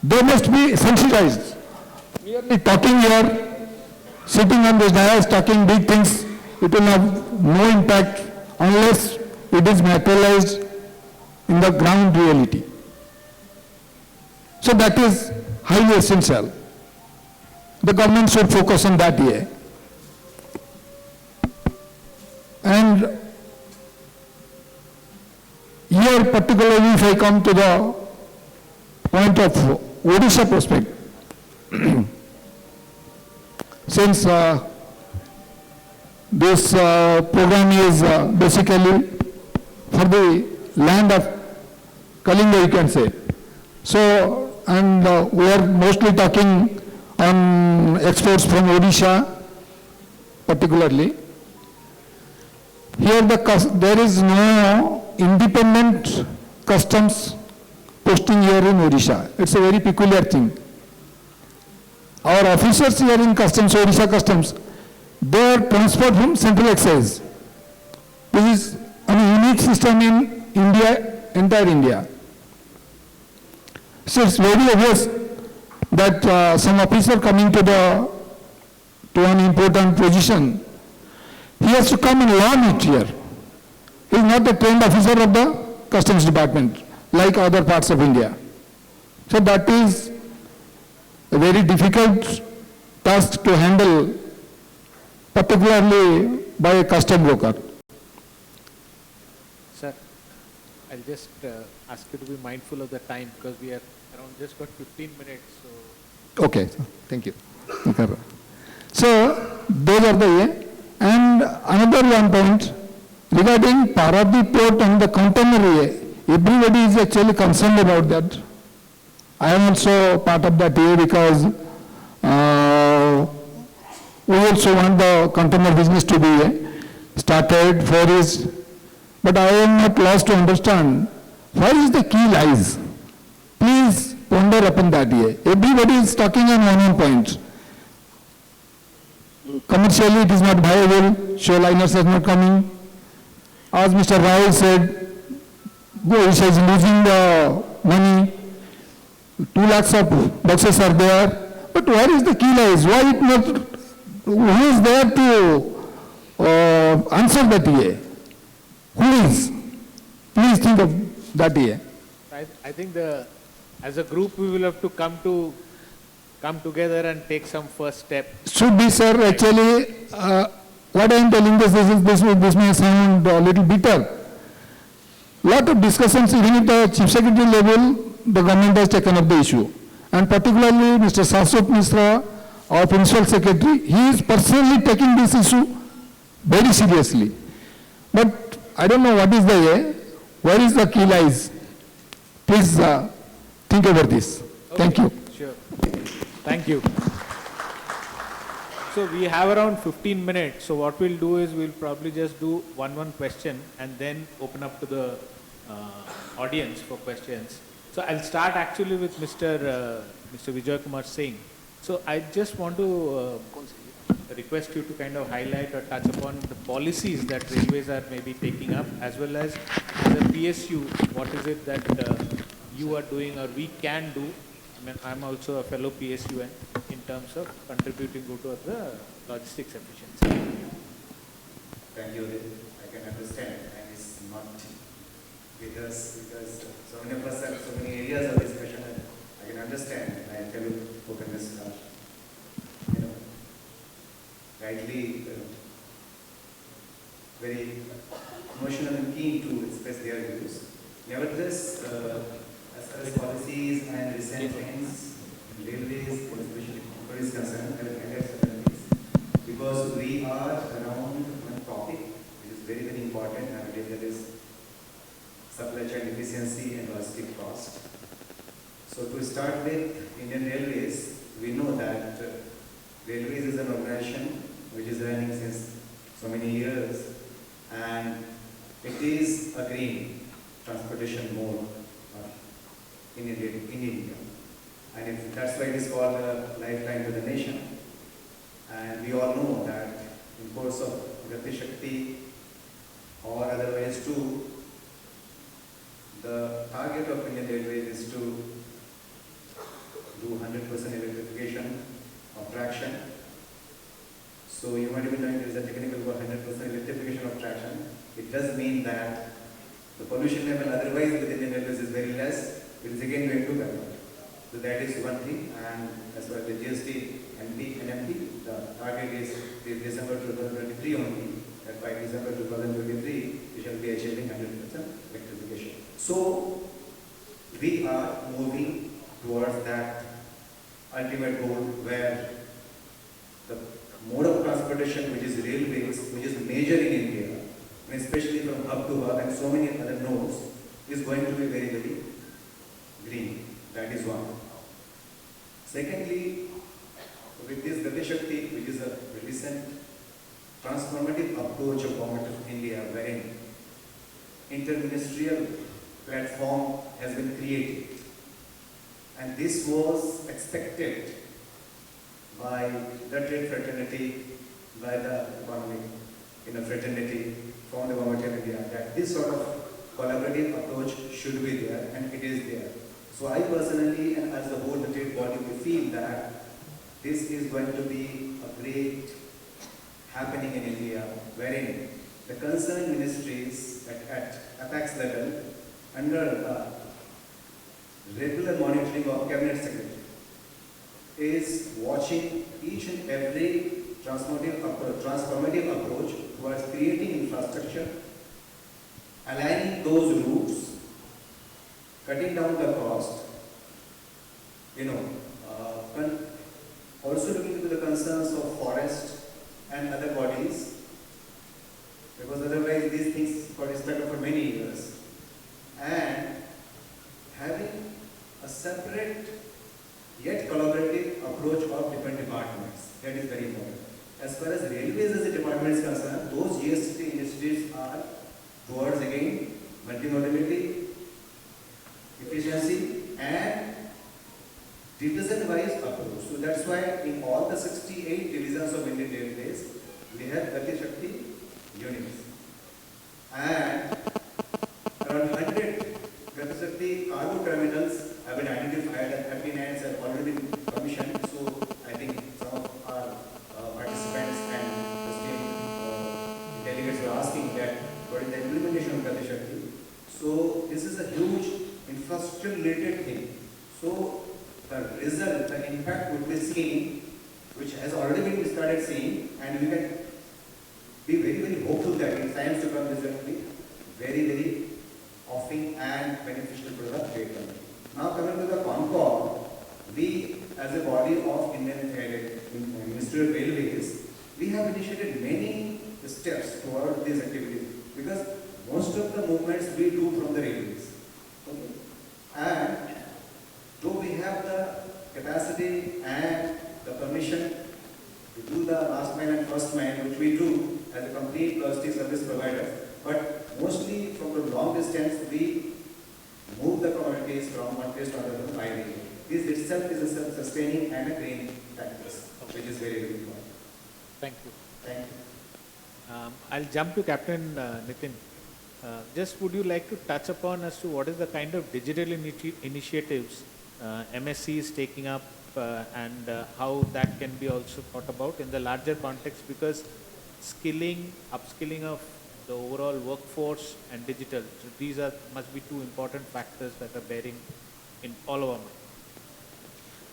They must be sensitized. Merely talking here, sitting on this dais, talking big things, it will have no impact unless it is materialized in the ground reality. So that is highly essential. The government should focus on that here. And here particularly if I come to the point of Odisha prospect, since this program is basically for the land of Kalinga, you can say. So, and we are mostly talking on exports from Odisha particularly. Here there is no independent customs posting here in Odisha. It's a very peculiar thing. Our officers here in customs, Odisha customs, they are transferred from central excise. This is a unique system in India, entire India. So it's very obvious that some officer coming to an important position, he has to come and learn it here. He is not a trained officer of the customs department like other parts of India. So that is a very difficult task to handle, particularly by a custom broker.
Sir, I'll just ask you to be mindful of the time because we are around just got 15 minutes. So.
Okay, thank you. Okay. So those are the and another one point regarding Paradip port and the container area. Everybody is actually concerned about that. I am also part of that area because we also want the container business to be started, flourished. But I am not lost to understand where is the key lies. Please ponder upon that here. Everybody is talking on one point. Commercially it is not viable, show liners are not coming. As Mr. Rao said, Odisha is losing the money, 2 lakhs of buses are there, but where is the key lies? Why it not, who is there to answer that year? Who is? Please think of that year.
I think as a group we will have to come together and take some first step.
Should be, sir, actually, what I am telling this may sound a little bitter. Lot of discussions even at the Chief Secretary level, the government has taken up the issue. And particularly Mr. Saswat Misra, our Principal Secretary, he is personally taking this issue very seriously. But I don't know what is the way, where is the key lies. Please think over this. Thank you.
Sure. Thank you. So we have around 15 minutes. So what we'll do is we'll probably just do one question and then open up to the audience for questions. So I'll start actually with Mr. Vijay Kumar Singh. So I just want to request you to kind of highlight or touch upon the policies that railways are maybe taking up, as well as the PSU, what is it that you are doing or we can do. I mean, I'm also a fellow PSUN in terms of contributing to the logistics efficiency.
Thank you. I can understand, and it's not with us because so many of us have so many areas of discussion, and I can understand. And I tell you, Bhubaneswar, rightly very emotional and keen to express their views. Nevertheless, as far as policies and recent trends, railways, especially what is concerned, I will highlight certain things because we are around one topic which is very, very important nowadays, that is supply chain efficiency and logistic cost. So to start with Indian Railways, we know that Railways is an organization which is running since so many years, and it is a green transportation mode in India. And that's why it is called a lifeline to the nation. And we all know that in course of Gati Shakti or otherwise too, the target of Indian Railways is to do 100% electrification of traction. So you might even know there is a technical word 100% electrification of traction. It does mean that the pollution level otherwise within Indian Railways is very less. It is again going to go. So that is one thing. And as far as the GST, MP and MP, the target is December 2023 only. That by December 2023, we shall be achieving 100% electrification. So we are moving towards that ultimate goal where the mode of transportation, which is railways, which is major in India, and especially from hub to hub and so many other nodes, is going to be very, very green. That is one. Secondly, with this Gati Shakti, which is a recent transformative approach of Government of India, wherein interministerial platform has been created. And this was expected by the trade fraternity, by the economic fraternity from the Government of India, that this sort of collaborative approach should be there, and it is there. So I personally and as a whole the trade body, we feel that this is going to be a great happening in India, wherein the concerned ministries at apex level, under regular monitoring of Cabinet Secretary, is watching each and every transformative approach towards creating infrastructure, aligning those routes, cutting down the cost, also looking into the concerns of forest and other bodies, because otherwise these things got stuck up for many years, and having a separate yet collaborative approach of different departments. That is very important. As far as railways as a department is concerned, those GST initiatives are towards again multimodality, efficiency and division-wise approach. So that's why in all the 68 divisions of Indian Railways, we have Gati Shakti units. And around 100 the cargo terminals have been identified and 39 have already been commissioned. So I think some of our participants and the state delegates were asking that what is the implementation of Gati Shakti. So this is a huge infrastructure related thing. So the result, the impact would be seen, which has already been started seeing, and we can be very hopeful that in times to come this will be very offering and beneficial to the trade country. Now coming to the Concord, we as a body of Indian Ministry of Railways, we have initiated many steps toward these activities because most of the movements we do from the railways. Okay? And though we have the capacity and the permission to do the last mile and first mile, which we do as a complete logistic service provider, but mostly from the long distance we move the commodities from one place to another by rail. This itself is a self-sustaining and a green practice, which is very important.
Thank you.
Thank you.
I'll jump to Captain Nitin. Just would you like to touch upon as to what is the kind of digital initiatives MSC is taking up and how that can be also thought about in the larger context, because skilling, upskilling of the overall workforce and digital, so these must be two important factors that are bearing in all of our minds.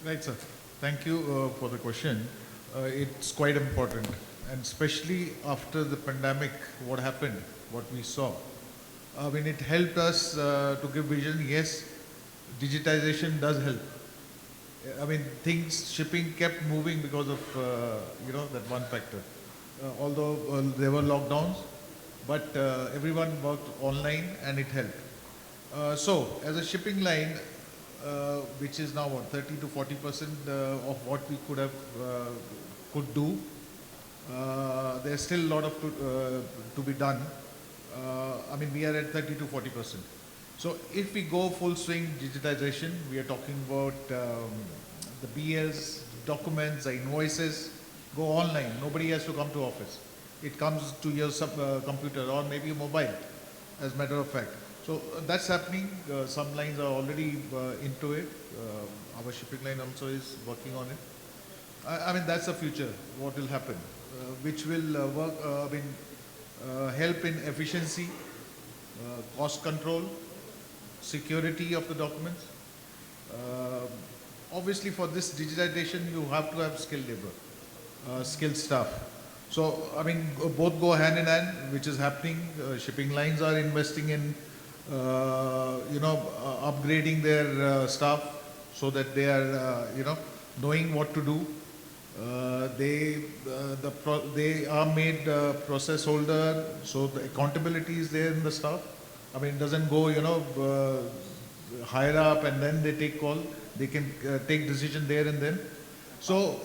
Right, sir. Thank you for the question. It's quite important, and especially after the pandemic, what happened, what we saw. I mean, it helped us to give vision. Yes, digitization does help. I mean, shipping kept moving because of, that one factor. Although there were lockdowns, but everyone worked online and it helped. So, as a shipping line, which is now what, 30 to 40% of what we could do, there's still a lot of to be done. I mean, we are at 30 to 40%. So if we go full swing digitization, we are talking about the BLs, documents, the invoices, go online. Nobody has to come to office. It comes to your computer or maybe mobile, as a matter of fact. So that's happening. Some lines are already into it. Our shipping line also is working on it. I mean, that's the future, what will happen, which will help in efficiency, cost control, security of the documents. Obviously, for this digitization, you have to have skilled labor, skilled staff. So, I mean, both go hand in hand, which is happening. Shipping lines are investing in, upgrading their staff so that they are, knowing what to do. They are made process holder, so the accountability is there in the staff. I mean, it doesn't go, higher up and then they take call. They can take decision there and then. So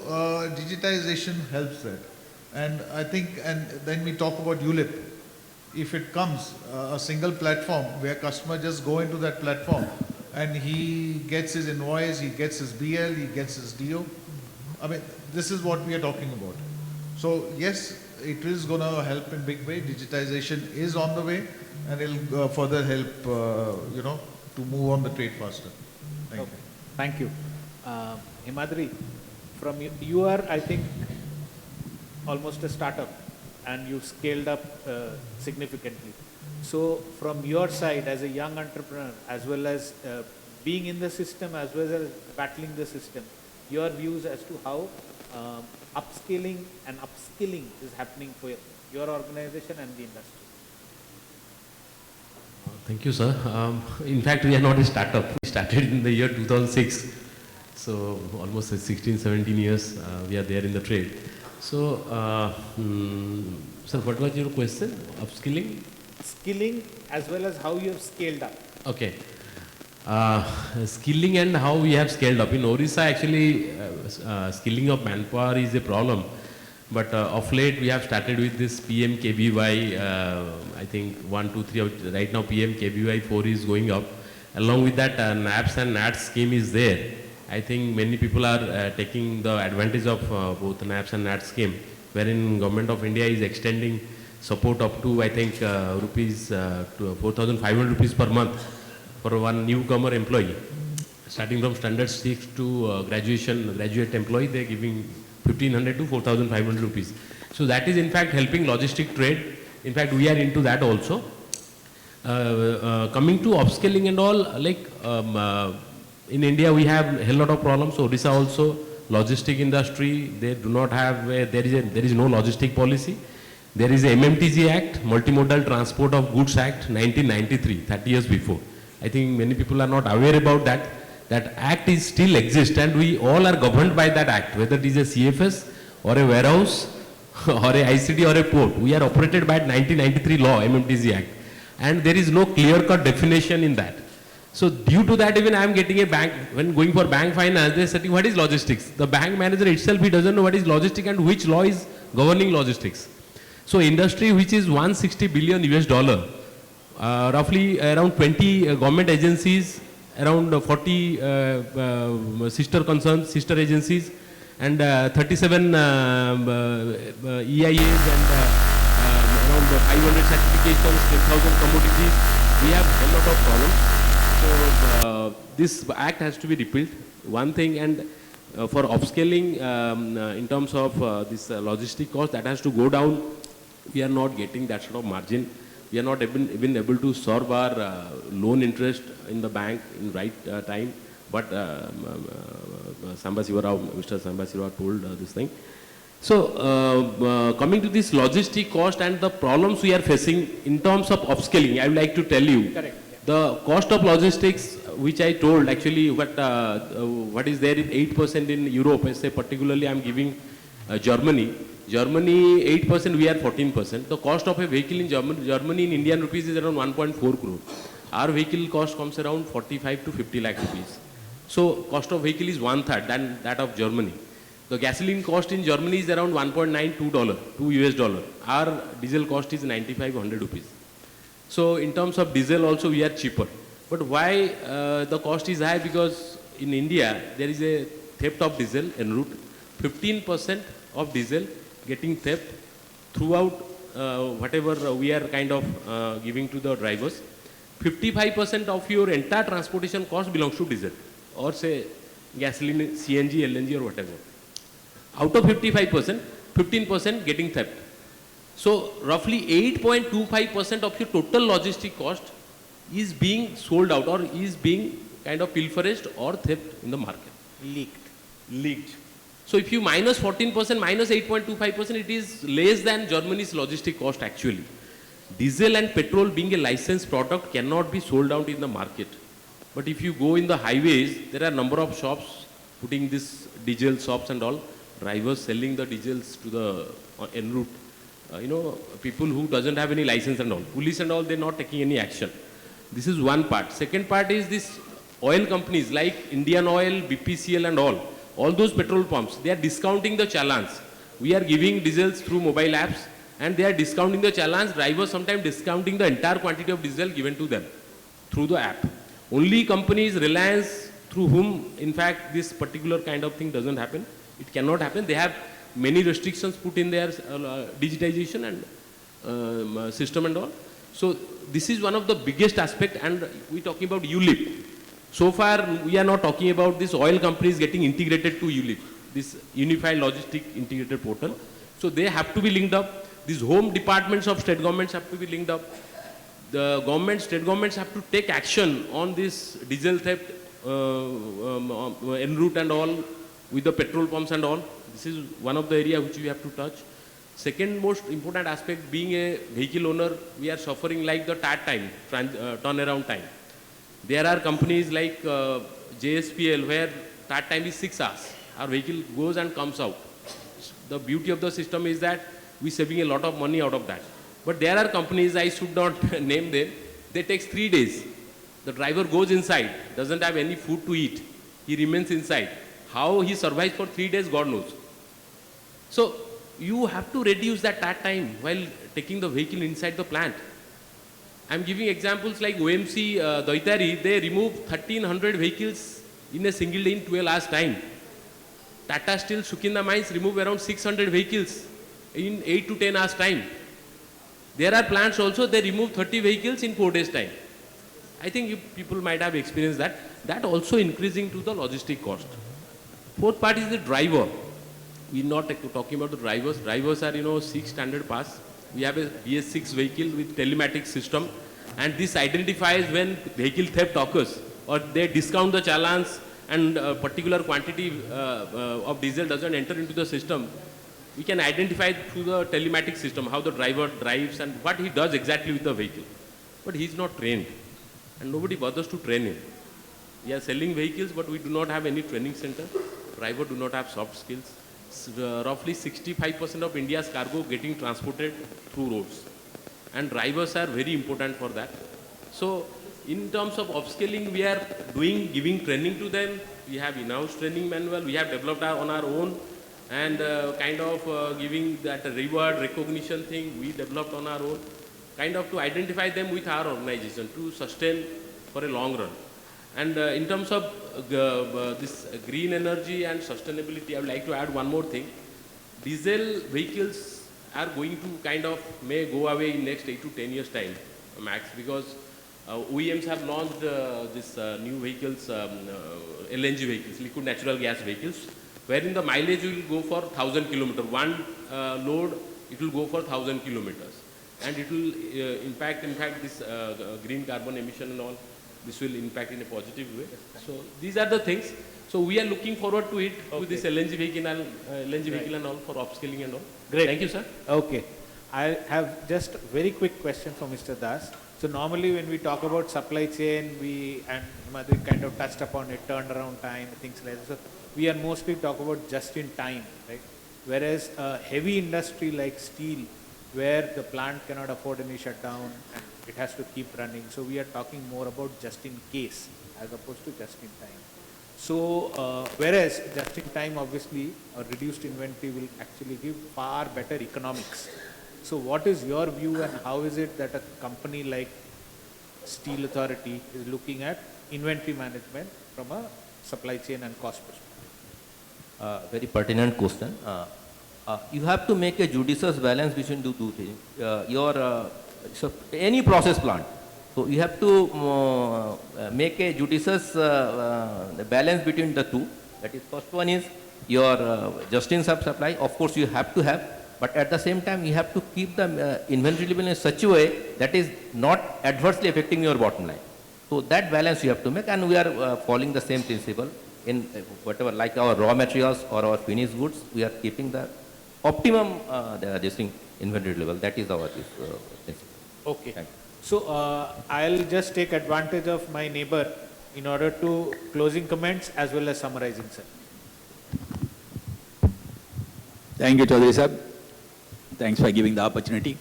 digitization helps that. And I think, and then we talk about ULIP. If it comes, a single platform where customer just go into that platform and he gets his invoice, he gets his BL, he gets his DO. I mean, this is what we are talking about. So yes, it is going to help in big way. Digitization is on the way and it will further help, to move on the trade faster. Thank you.
Thank you. Himadri, from you are, I think, almost a startup and you've scaled up significantly. So from your side as a young entrepreneur, as well as being in the system, as well as battling the system, your views as to how upscaling and upskilling is happening for your organization and the industry.
Thank you, sir. In fact, we are not a startup. We started in the year 2006. So almost 16, 17 years we are there in the trade. So, sir, what was your question? Upskilling?
Skilling as well as how you have scaled up.
Okay. Skilling and how we have scaled up. In Odisha, actually, skilling of manpower is a problem. But of late, we have started with this PMKVY, I think 1, 2, 3, right now PMKVY 4 is going up. Along with that, NAPS and NATS scheme is there. I think many people are taking the advantage of both NAPS and NATS scheme, wherein Government of India is extending support up to, I think, rupees 4,500 rupees per month for one newcomer employee. Starting from standard 6 to graduate employee, they're giving 1500 to 4500 rupees. So that is in fact helping logistic trade. In fact, we are into that also. Coming to upscaling and all, like in India we have a hell lot of problems. So Odisha also, logistic industry, they do not have, there is no logistic policy. There is a MMTG Act, Multimodal Transport of Goods Act, 1993, 30 years before. I think many people are not aware about that. That act is still exists and we all are governed by that act, whether it is a CFS or a warehouse or a ICD or a port. We are operated by 1993 law, MMTG Act. And there is no clear-cut definition in that. So due to that, even I am getting a bank, when going for bank finance, they are saying, what is logistics? The bank manager itself, he doesn't know what is logistics and which law is governing logistics. So industry which is 160 billion US dollar, roughly around 20 government agencies, around 40 sister concerns, sister agencies, and 37 EIAs and around 500 certifications, 10,000 commodities. We have a lot of problems. So this act has to be repealed. One thing, and for upscaling in terms of this logistic cost, that has to go down. We are not getting that sort of margin. We are not even able to serve our loan interest in the bank in right time. But Mr. Samba Siva told this thing. So coming to this logistic cost and the problems we are facing in terms of upscaling, I would like to tell you. Correct. The cost of logistics, which I told actually, what is there in 8% in Europe, I say particularly I am giving Germany. Germany 8%, we are 14%. The cost of a vehicle in Germany in Indian rupees is around 1.4 crore. Our vehicle cost comes around 45 to 50 lakh rupees. So cost of vehicle is 1/3 than that of Germany. The gasoline cost in Germany is around $1.92, $2 US. Our diesel cost is 95-100 rupees. So in terms of diesel also we are cheaper. But why the cost is high? Because in India there is a theft of diesel en route. 15% of diesel getting theft throughout whatever we are kind of giving to the drivers. 55% of your entire transportation cost belongs to diesel or say gasoline, CNG, LNG or whatever. Out of 55%, 15% getting theft. So roughly 8.25% of your total logistic cost is being sold out or is being kind of pilferaged or theft in the market. Leaked. So if you minus 14%, minus 8.25%, it is less than Germany's logistic cost actually. Diesel and petrol being a licensed product cannot be sold out in the market. But if you go in the highways, there are a number of shops putting this diesel shops and all, drivers selling the diesels to the en route. People who doesn't have any license and all. Police and all, they're not taking any action. This is one part. Second part is this oil companies like Indian Oil, BPCL and all those petrol pumps, they are discounting the challans. We are giving diesels through mobile apps and they are discounting the challans. Drivers sometimes discounting the entire quantity of diesel given to them through the app. Only companies, Reliance, through whom in fact this particular kind of thing doesn't happen. It cannot happen. They have many restrictions put in their digitization and system and all. So this is one of the biggest aspect, and we talking about ULIP. So far we are not talking about this oil companies getting integrated to ULIP, this Unified Logistic Integrated Portal. So they have to be linked up. These home departments of state governments have to be linked up. The state governments have to take action on this diesel theft en route and all with the petrol pumps and all. This is one of the area which we have to touch. Second most important aspect, being a vehicle owner, we are suffering like the TAT time, turnaround time. There are companies like JSPL where TAT time is 6 hours. Our vehicle goes and comes out. The beauty of the system is that we are saving a lot of money out of that. But there are companies, I should not name them, they take 3 days. The driver goes inside, doesn't have any food to eat. He remains inside. How he survives for 3 days, God knows. So you have to reduce that time while taking the vehicle inside the plant. I am giving examples like OMC Daitari, they remove 1300 vehicles in a single day in 12 hours time. Tata Steel Sukinda Mines remove around 600 vehicles in 8 to 10 hours time. There are plants also, they remove 30 vehicles in 4 days time. I think people might have experienced that. That also increasing to the logistic cost. Fourth part is the driver. We're not talking about the drivers. Drivers are, 6 standard pass. We have a BS6 vehicle with telematics system, and this identifies when vehicle theft occurs, or they discount the challans and particular quantity of diesel doesn't enter into the system. We can identify through the telematics system how the driver drives and what he does exactly with the vehicle. But he's not trained, and nobody bothers to train him. We are selling vehicles, but we do not have any training center. Driver do not have soft skills. Roughly 65% of India's cargo getting transported through roads, and drivers are very important for that. So in terms of upskilling, we are giving training to them. We have in-house training manual. We have developed on our own, and giving that reward recognition thing we developed on our own, kind of to identify them with our organization to sustain for a long run. And in terms of this green energy and sustainability, I would like to add one more thing. Diesel vehicles are going to may go away in next 8 to 10 years time max, because OEMs have launched this new vehicles, LNG vehicles, liquid natural gas vehicles, wherein the mileage will go for 1,000 kilometers. One load, it will go for 1,000 kilometers. And it will impact this green carbon emission and all. This will impact in a positive way. So these are the things. So we are looking forward to it, to this LNG vehicle and all for upskilling and all.
Great.
Thank you, sir.
Okay. I have just a very quick question for Mr. Das. So normally when we talk about supply chain, and Madhuri kind of touched upon it, turnaround time, things like that. So we are mostly talk about just in time, right? Whereas a heavy industry like steel, where the plant cannot afford any shutdown and it has to keep running. So we are talking more about just in case as opposed to just in time. So whereas just in time, obviously, a reduced inventory will actually give far better economics. So what is your view, and how is it that a company like Steel Authority is looking at inventory management from a supply chain and cost perspective?
Very pertinent question. You have to make a judicious balance between the two things. So any process plant, so you have to make a judicious balance between the two. That is, first one is your just-in-time supply. Of course, you have to have, but at the same time, you have to keep the inventory level in such a way that is not adversely affecting your bottom line. So that balance you have to make, and we are following the same principle in whatever, like our raw materials or our finished goods. We are keeping the optimum inventory level. That is our principle.
Okay. So I'll just take advantage of my neighbor in order to closing comments as well as summarizing, sir.
Thank you, Chaudhary sir. Thanks for giving the opportunity.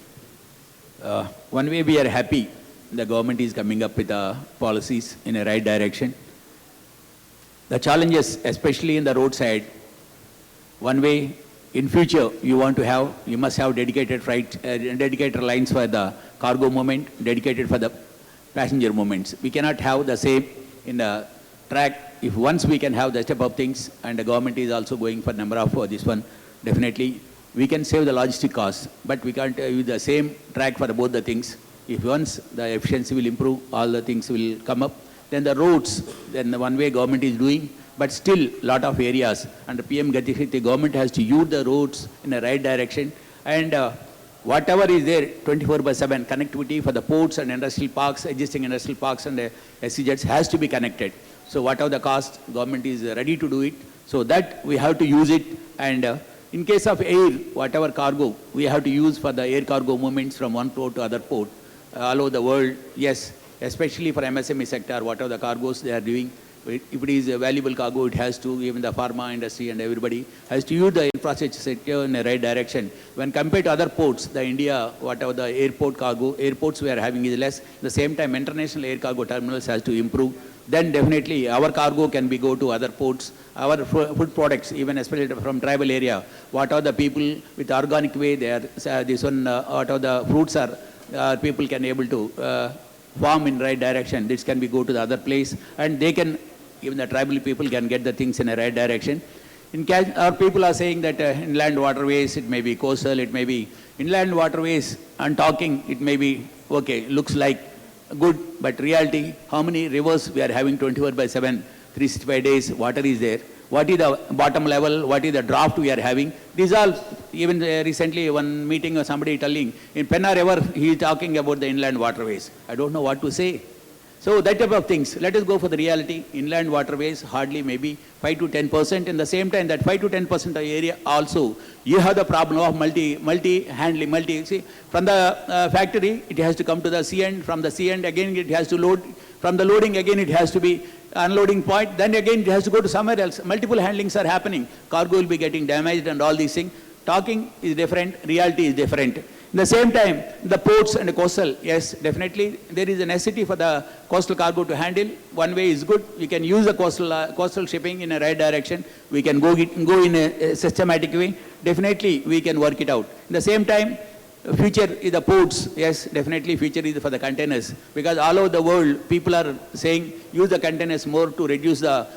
One way we are happy, the government is coming up with policies in a right direction. The challenges, especially in the roadside, one way in future you must have dedicated lines for the cargo movement, dedicated for the passenger movements. We cannot have the same in the track. If once we can have the step of things, and the government is also going for number of this one, definitely we can save the logistic costs, but we can't use the same track for both the things. If once the efficiency will improve, all the things will come up, then the roads, then the one way government is doing, but still lot of areas, and the PM Gati Shakti, government has to use the roads in the right direction, and whatever is there, 24/7 connectivity for the ports and industrial parks, existing industrial parks and SCJs has to be connected. So whatever the cost, government is ready to do it, so that we have to use it. And in case of air, whatever cargo, we have to use for the air cargo movements from one port to other port all over the world. Yes, especially for MSME sector, whatever the cargoes they are doing, if it is a valuable cargo, it has to, even the pharma industry and everybody has to use the infrastructure sector in the right direction. When compared to other ports, the India, whatever the airport cargo, airports we are having is less. At the same time, international air cargo terminals has to improve. Then definitely our cargo can be go to other ports. Our food products, even especially from tribal area, whatever the people with organic way, they are, this one, whatever the fruits are, people can able to farm in right direction. This can be go to the other place, and they can, even the tribal people can get the things in a right direction. Our people are saying that inland waterways, it may be coastal, it may be inland waterways, and talking, it may be, okay, looks like good, but reality, how many rivers we are having 24/7, 365 days, water is there. What is the bottom level, what is the draft we are having. These all, even recently one meeting or somebody telling, in Penna River, he is talking about the inland waterways. I don't know what to say. So that type of things, let us go for the reality. Inland waterways, hardly maybe 5 to 10%. In the same time, that 5 to 10% of area also, you have the problem of multi-handling, see, from the factory, it has to come to the sea end, from the sea end, again it has to load, from the loading, again it has to be unloading point, then again it has to go to somewhere else. Multiple handlings are happening. Cargo will be getting damaged and all these things. Talking is different, reality is different. In the same time, the ports and the coastal, yes, definitely there is a necessity for the coastal cargo to handle. One way is good. We can use the coastal shipping in a right direction. We can go in a systematic way. Definitely, we can work it out. In the same time, future is the ports. Yes, definitely future is for the containers. Because all over the world, people are saying use the containers more to reduce the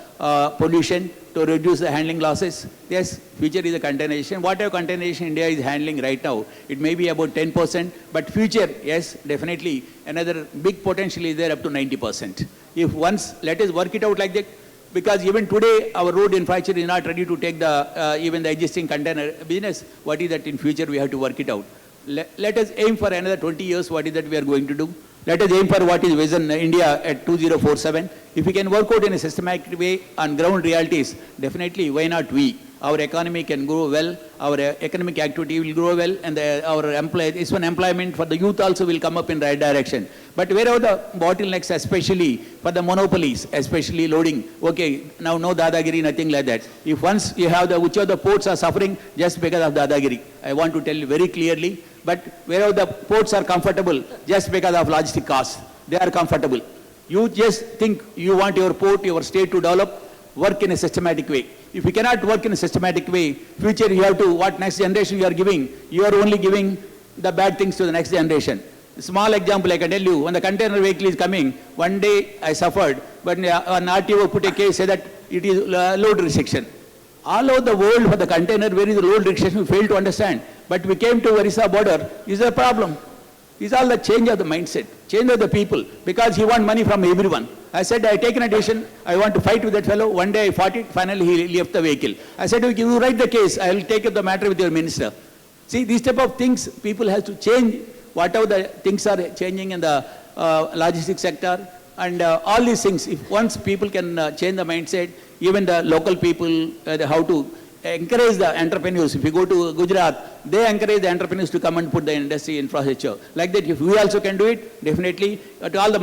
pollution, to reduce the handling losses. Yes, future is the containerization. Whatever containerization India is handling right now, it may be about 10%, but future, yes, definitely another big potential is there up to 90%. If once, let us work it out like that, because even today our road infrastructure is not ready to take the, even the existing container business. What is that in future we have to work it out. Let us aim for another 20 years, what is that we are going to do. Let us aim for what is Vision India at 2047. If we can work out in a systematic way on ground realities, definitely, why not we? Our economy can grow well, our economic activity will grow well, and our employment for the youth also will come up in the right direction. But wherever the bottlenecks, especially for the monopolies, especially loading, okay, now no dadagiri, nothing like that. If once you have which of the ports are suffering just because of dadagiri, I want to tell you very clearly, but wherever the ports are comfortable, just because of logistic costs, they are comfortable. You just think you want your port, your state to develop, work in a systematic way. If you cannot work in a systematic way, future you have to, what next generation you are giving, you are only giving the bad things to the next generation. A small example I can tell you, when the container vehicle is coming, one day I suffered, but an RTO put a case, say that it is load restriction. All over the world for the container, where is the load restriction, we fail to understand. But we came to Odisha border, is a problem. It's all the change of the mindset, change of the people, because he wants money from everyone. I said, I taken a decision, I want to fight with that fellow. One day I fought it, finally he left the vehicle. I said, you write the case, I will take up the matter with your minister. See, these type of things, people have to change, whatever the things are changing in the logistics sector, and all these things, if once people can change the mindset, even the local people, how to encourage the entrepreneurs. If you go to Gujarat, they encourage the entrepreneurs to come and put the industry infrastructure. Like that, if we also can do it, definitely, to all the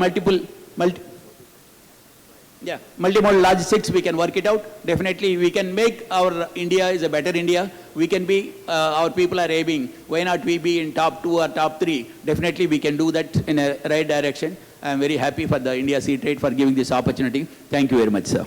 multimodal logistics, we can work it out. Definitely, we can make our India is a better India. We can be, our people are aiming, why not we be in top 2 or top 3? Definitely, we can do that in a right direction. I am very happy for the India Sea Trade for giving this opportunity. Thank you very much, sir.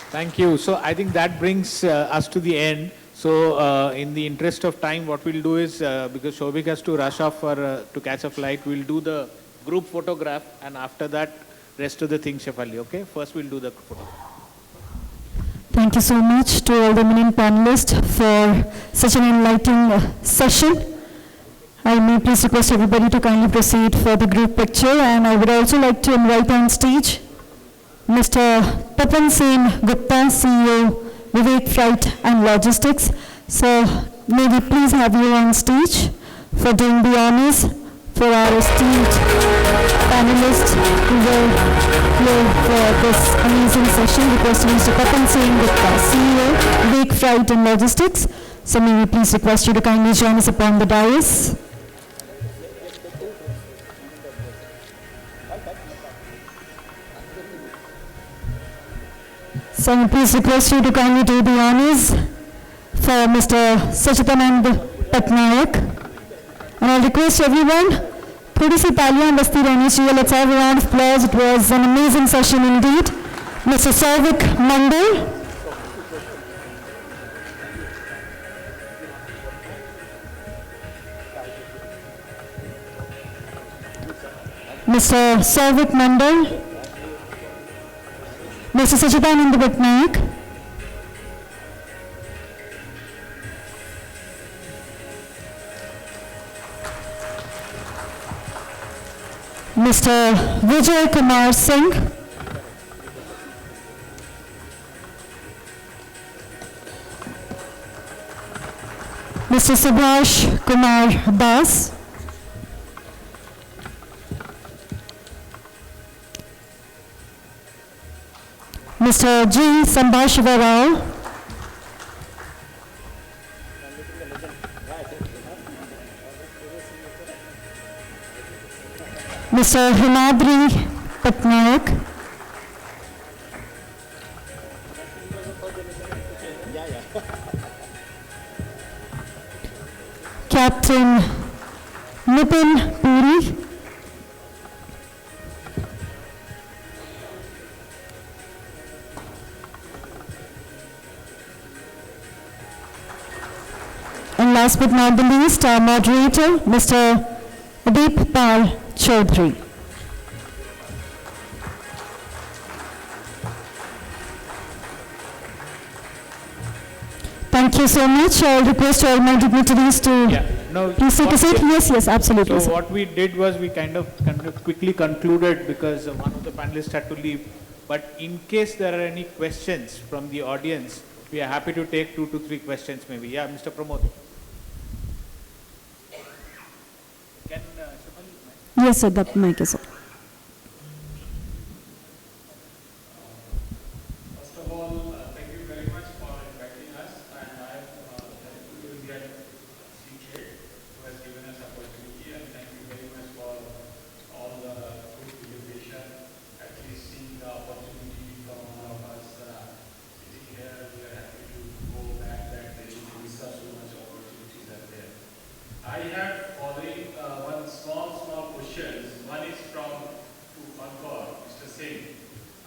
Thank you. So I think that brings us to the end. So in the interest of time, what we'll do is, because Shobhik has to rush off to catch a flight, we'll do the group photograph, and after that, rest of the things, Shefali, okay? First, we'll do the photograph.
Thank you so much to all the eminent panelists for such an enlightening session. I may please request everybody to kindly proceed for the group picture, and I would also like to invite on stage Mr. Tapan Sen Gupta, CEO, Vivek Freight and Logistics. So may we please have you on stage for doing the honors for our esteemed panelists who were here for this amazing session. Requesting Mr. Tapan Sen Gupta, CEO, Vivek Freight and Logistics. So may we please request you to kindly join us upon the dais. So I please request you to kindly do the honors for Mr. Sachidanand Patnaik. And I'll request everyone, थोड़ी सी तालियां बजती रहनी चाहिए. Let's have a round of applause. It was an amazing session indeed. Mr. Sauvik Mandal. Mr. Sauvik Mandal. Mr. Sachidanand Patnaik. Mr. Vijay Kumar Singh. Mr. Subhash Kumar Das. Mr. G. Sambashiva Rao. Mr. Himadri Patnaik. Captain Nipin Puri. And last but not the least, our moderator, Mr. Deep Pal Chaudhary. Thank you so much. I'll request all my dignitaries to please take a seat. Yes, absolutely.
So what we did was we kind of quickly concluded because one of the panelists had to leave. But in case there are any questions from the audience, we are happy to take 2 to 3 questions maybe. Yeah, Mr. Pramod. Can
Yes, sir, that mic is up.
First of all, thank you very much for inviting us, and I am thankful to the CK who has given us opportunity, and thank you very much for all the good deliberation, at least seeing the opportunity from all of us sitting here. We are happy to go back that there is so much opportunities are there. I have following one small questions. One is from to Concord, Mr. Singh.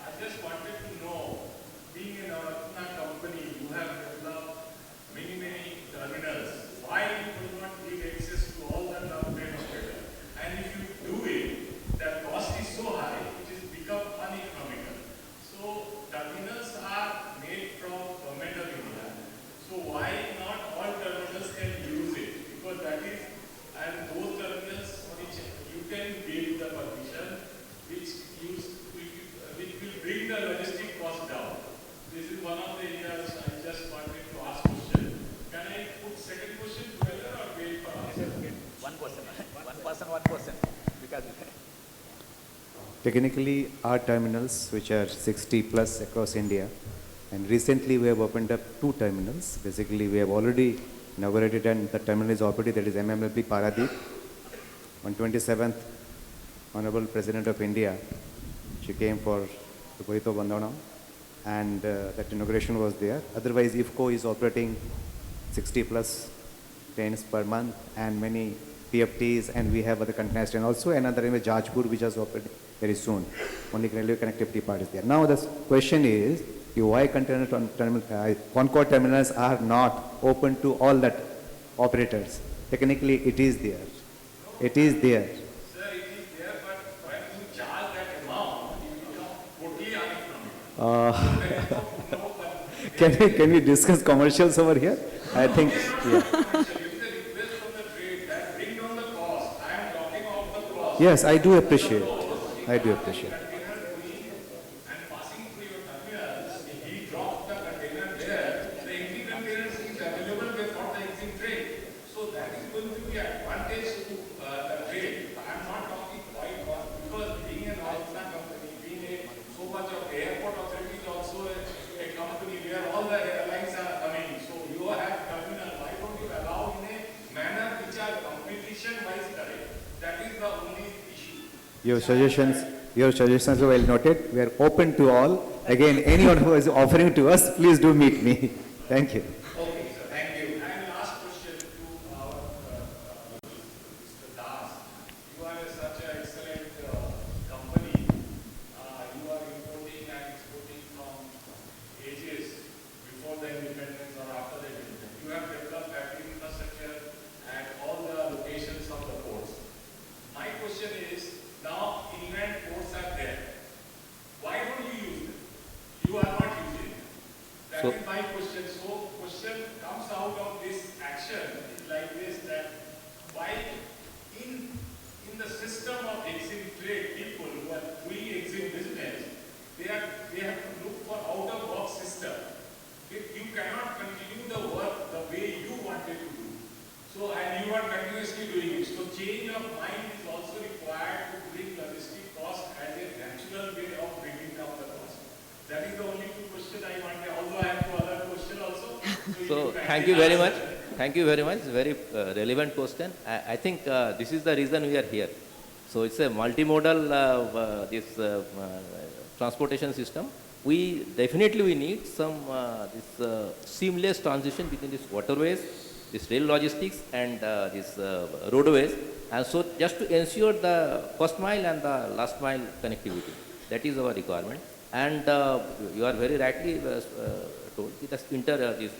I just wanted to know, being in a company, you have developed many terminals. Why you do not give access to all the government hospitals? And if you do it, the cost is so high, it has become uneconomical. So terminals are made from government of India. So why not all terminals can use it? Because that is, and those terminals which you can give the permission, which will bring the logistic cost down. This is one of the areas I just wanted to ask question. Can I put second question together or wait for answer?
One person. Because
technically, our terminals, which are 60 plus across India, and recently we have opened up 2 terminals. Basically, we have already inaugurated and the terminal is operating, that is MMLP Paradeep. On 27th, Honorable President of India, she came for the Boito Bandana, and that inauguration was there. Otherwise, IFCO is operating 60 plus trains per month and many PFTs, and we have other containers, and also another in Jajpur, which has operated very soon. Only railway connectivity part is there. Now the question is, why Concord terminals are not open to all that operators? Technically, it is there. It is there.
Sir, it is there, but when you charge that amount, it becomes totally uneconomical.
Can we discuss commercials over here? I think, yeah. Yes, I do appreciate. I do appreciate. Your suggestions are well noted. We are open to all. Again, anyone who is offering to us, please do meet me. Thank you.
Okay, sir. Thank you. And last question to our Mr. Das. You are such an excellent company. You are importing and exporting from ages before the independence or after the independence. You have developed battery infrastructure at all the locations of the ports. My question is, now inland ports are there. Why don't you use them? You are not using them. That is my question. So question comes out of this action is like this, that why in the system of exim trade, people who are doing exim business, they have to look for out-of-box system. You cannot continue the work the way you wanted to do. So, and you are continuously doing it. So, change of mind is also required to bring logistic cost as a natural way of bringing down the cost. That is the only two questions I wanted. Although I have two other questions also.
So, thank you very much. Thank you very much. It's a very relevant question. I think this is the reason we are here. So, it's a multimodal transportation system. We definitely need some seamless transition between these waterways, this rail logistics and this roadways, and so just to ensure the first mile and the last mile connectivity. That is our requirement. And you are very rightly told that these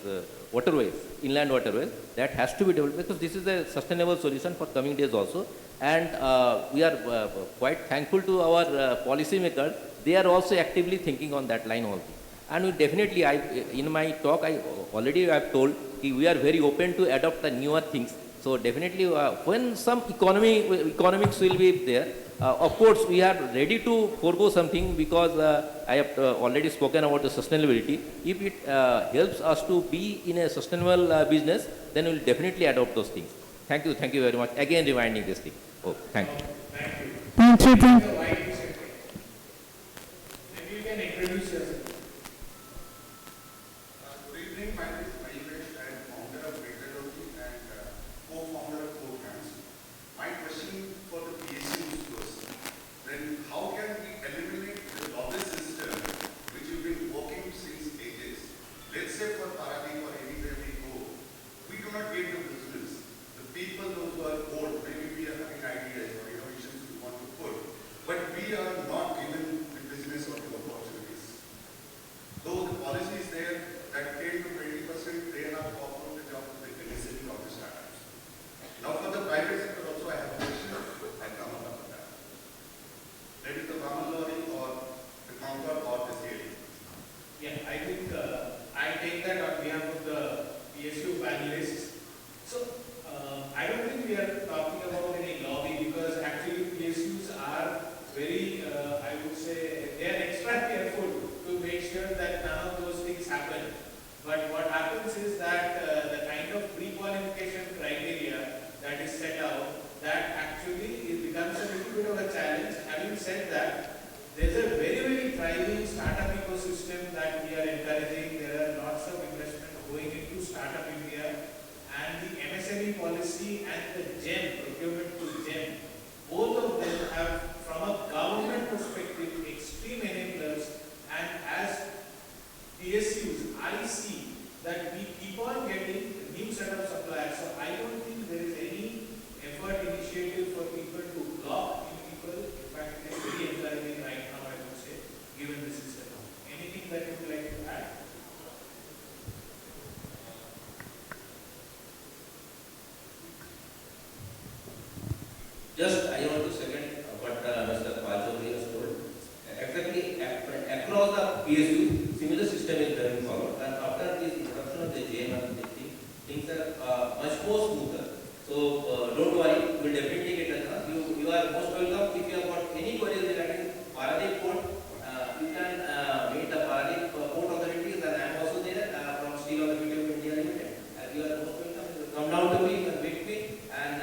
waterways, inland waterways, that has to be developed because this is a sustainable solution for coming days also. And we are quite thankful to our policymakers. They are also actively thinking on that line also. And we definitely, in my talk, I already have told we are very open to adopt the newer things. So definitely, when some economics will be there, of course, we are ready to forego something because I have already spoken about the sustainability. If it helps us to be in a sustainable business, then we will definitely adopt those things. Thank you very much. Again, reminding this thing. Oh, thank you.
Thank you. Thank you.
Maybe you can introduce yourself.
Good evening, my name is Mayuresh. I am founder of Technology and co-founder of Programs. My question for the PSUs first. Then how can we eliminate the lobby system which we've been working since ages? Let's say for Paradip or anywhere we go, we do not get the business. The people, those who are old, maybe we are having ideas or innovations we want to put, but we are not given the business or the opportunities. Though the policy is there that 10 to 20% they are offering the job to the necessity of the startups. Now for the private sector also I have a question. I'll come up with that. That is the common lorry or the Concord or the CLE.
Yeah, I think I take that on behalf of the PSU panelists. So I don't think we are talking about any lobby because actually PSUs are very, I would say, they are extra careful to make sure that none of those things happen. But what happens is that the kind of pre-qualification criteria that is set out, that actually it becomes a little bit of a challenge. Having said that, there's a very, very thriving startup ecosystem that we are encouraging. There are lots of investment going into Startup India, and the MSME policy and the GEM, procurement to GEM, both of them have, from a government perspective, extreme enablers. And as PSUs, I see that we keep on getting a new set of suppliers. So I don't think there is any effort initiative for people to block in people. In fact, it is very encouraging right now, I would say, given the system. Anything that you would like to add?
Just I want to second what Mr. Palchowri has told. Exactly across the PSU, similar system is being followed, and after this introduction of the JM and things are much more smoother. So don't worry, we will definitely get a chance. You are most welcome. If you have got any queries regarding Paradip Port, you can meet the Paradip Port authorities, and I am also there from Steel Authority of India Limited. You are most welcome. Come down to me, you can meet me, and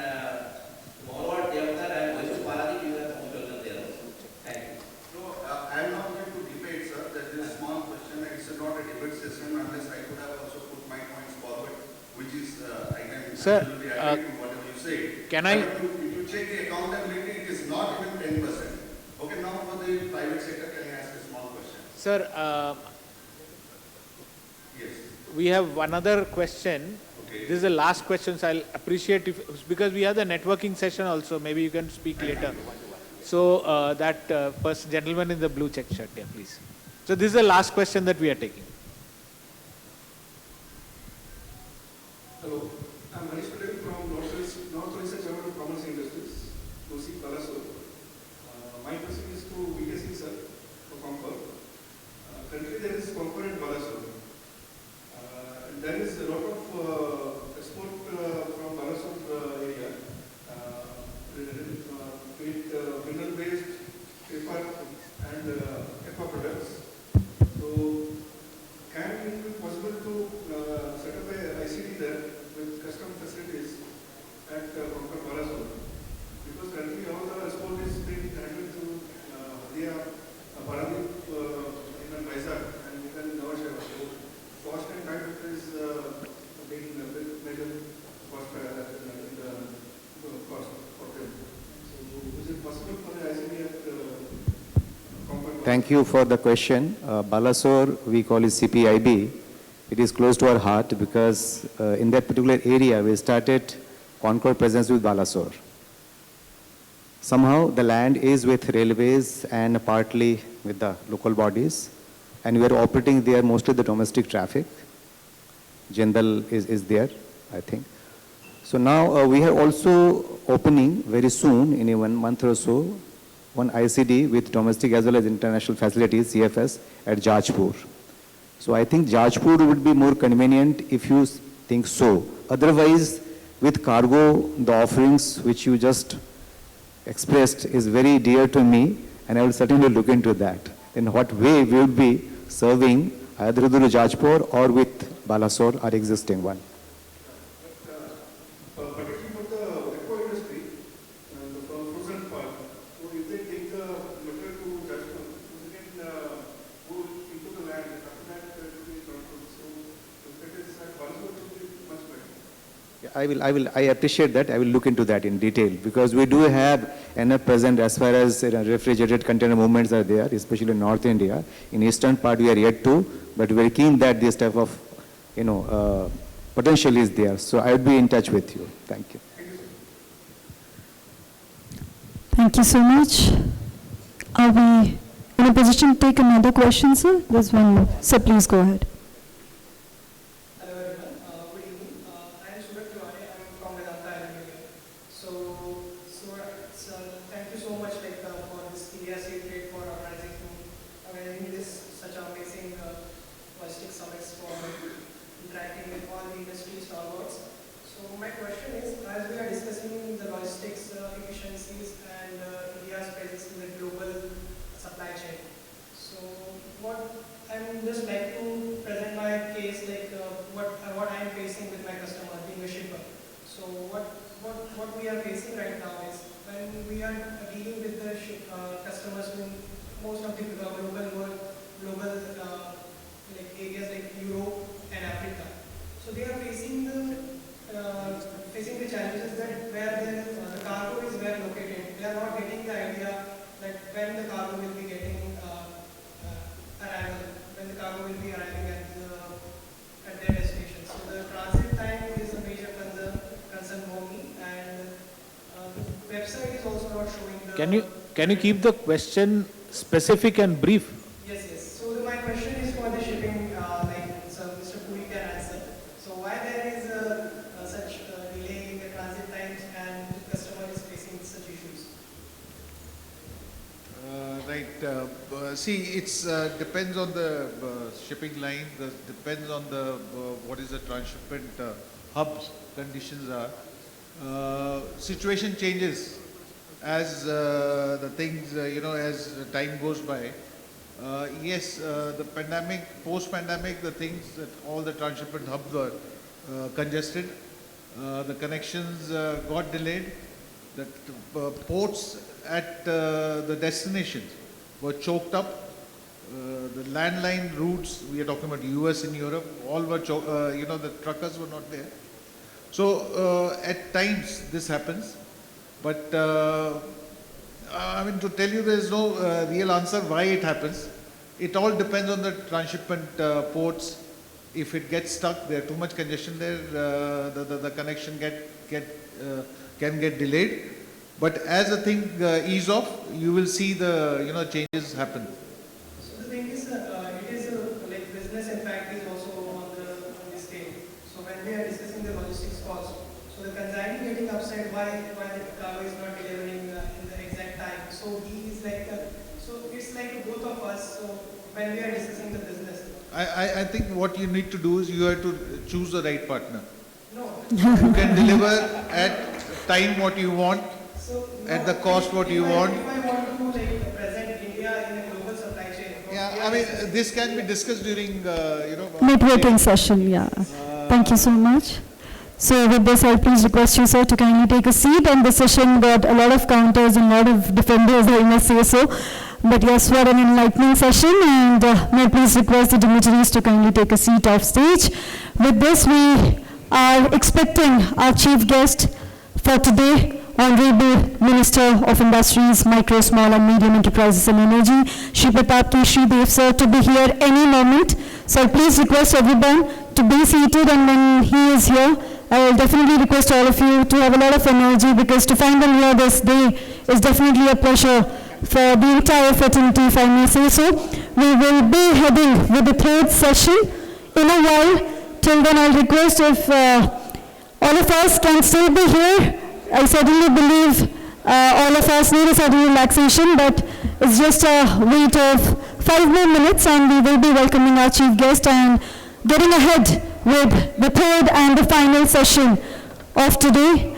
tomorrow or day after I am going to Paradip. You are most welcome there also. Thank you.
So I am not going to debate, sir. That is a small question. It's not a debate session unless I could have also put my points forward, which is I can
Sir,
absolutely agree to whatever you say.
Can I?
But if you check the accountability, it is not even 10%. Okay, now for the private sector, can I ask a small question?
Sir,
Yes.
we have one other question.
Okay.
This is the last question, so I'll appreciate if, because we have the networking session also, maybe you can speak later. So that person, gentleman in the blue check shirt, yeah, please. So this is the last question that we are taking.
Hello, I'm Manish Patel from North Odisha Chamber of Commerce and Industries, Lucy Palasur. My question is to VSC sir, for Concord. Currently there is component Balasur. There is a lot of export from Balasur area
Thank you for the question. Balasore, we call it CPIB. It is close to our heart because in that particular area, we started Concord presence with Balasore. Somehow the land is with railways and partly with the local bodies, and we are operating there mostly the domestic traffic. Jindal is there, I think. So now we are also opening very soon, in a 1 month or so, one ICD with domestic as well as international facilities, CFS, at Jajpur. So I think Jajpur would be more convenient if you think so. Otherwise, with cargo, the offerings which you just expressed is very dear to me, and I will certainly look into that. In what way we will be serving either through Jajpur or with Balasore, our existing one.
Particularly for the aqua industry, the frozen part, so if they take the material to Jajpur, they can go into the land, after that it will be transferred. So if it is at Balasore, it will be much better.
Yeah, I appreciate that. I will look into that in detail because we do have enough present as far as refrigerated container movements are there, especially in North India. In eastern part, we are yet to, but we are keen that this type of, potential is there. So I will be in touch with you. Thank you.
Thank you so much. Are we in a position to take another question, sir? There's one more. Sir, please go ahead.
Thank you so much for this India Safe Trade for organizing this such amazing logistic summits for interacting with all the industry stalwarts. So my question is, as we are discussing the logistics efficiencies and India's presence in the global supply chain, so what I'm just like to present my case, like what I'm facing with my customer being a shipper. So what we are facing right now is when we are dealing with the customers in most of the global like areas like Europe and Africa. So they are facing the challenges that where the cargo is well located. They are not getting the idea that when the cargo will be getting when the cargo will be arriving at their destination. So the transit time is a major concern for me, and the website is also not showing the...
Can you keep the question specific and brief?
Yes. So my question is for the shipping, so Mr. Puri can answer. So why there is such delay in the transit times and the customer is facing such issues?
Right. See, it's depends on the shipping line. Depends on the what is the transshipment hubs conditions are. Situation changes as the things as time goes by. Yes, the pandemic, post-pandemic, the things that all the transshipment hubs were congested. The connections got delayed. The ports at the destinations were choked up. The landline routes, we are talking about US and Europe, all were the truckers were not there. So at times this happens, but I mean, to tell you, there is no real answer why it happens. It all depends on the transshipment ports. If it gets stuck, there too much congestion there, the connection can get delayed. But as the thing ease off, you will see the changes happen.
So the thing is, it is like business impact is also on this thing. So when we are discussing the logistics cost, so the consignee getting upset why the cargo is not delivering in the exact time. So he is like, so it's like both of us. So when we are discussing the business.
I think what you need to do is you have to choose the right partner.
No.
You can deliver at time what you want, at the cost what you want.
If I want to present India in a global supply chain.
Yeah, I mean, this can be discussed during,
networking session, yeah. Thank you so much. So with this, I'll please request you, sir, to kindly take a seat. And the session got a lot of counters and a lot of defenders, I must say so. But yes, what an enlightening session. And may I please request the dignitaries to kindly take a seat off stage. With this, we are expecting our chief guest for today, Honorable Minister of Industries, Micro, Small and Medium Enterprises and Energy, Shri Pratap K. Shri Dev sir, to be here any moment. So I please request everyone to be seated, and when he is here, I will definitely request all of you to have a lot of energy, because to find them here this day is definitely a pleasure for the entire fraternity, if I may say so. We will be heading with the third session in a while. Till then, I'll request if all of us can still be here. I certainly believe all of us need a certain relaxation, but it's just a wait of 5 more minutes and we will be welcoming our chief guest and getting ahead with the third and the final session of today.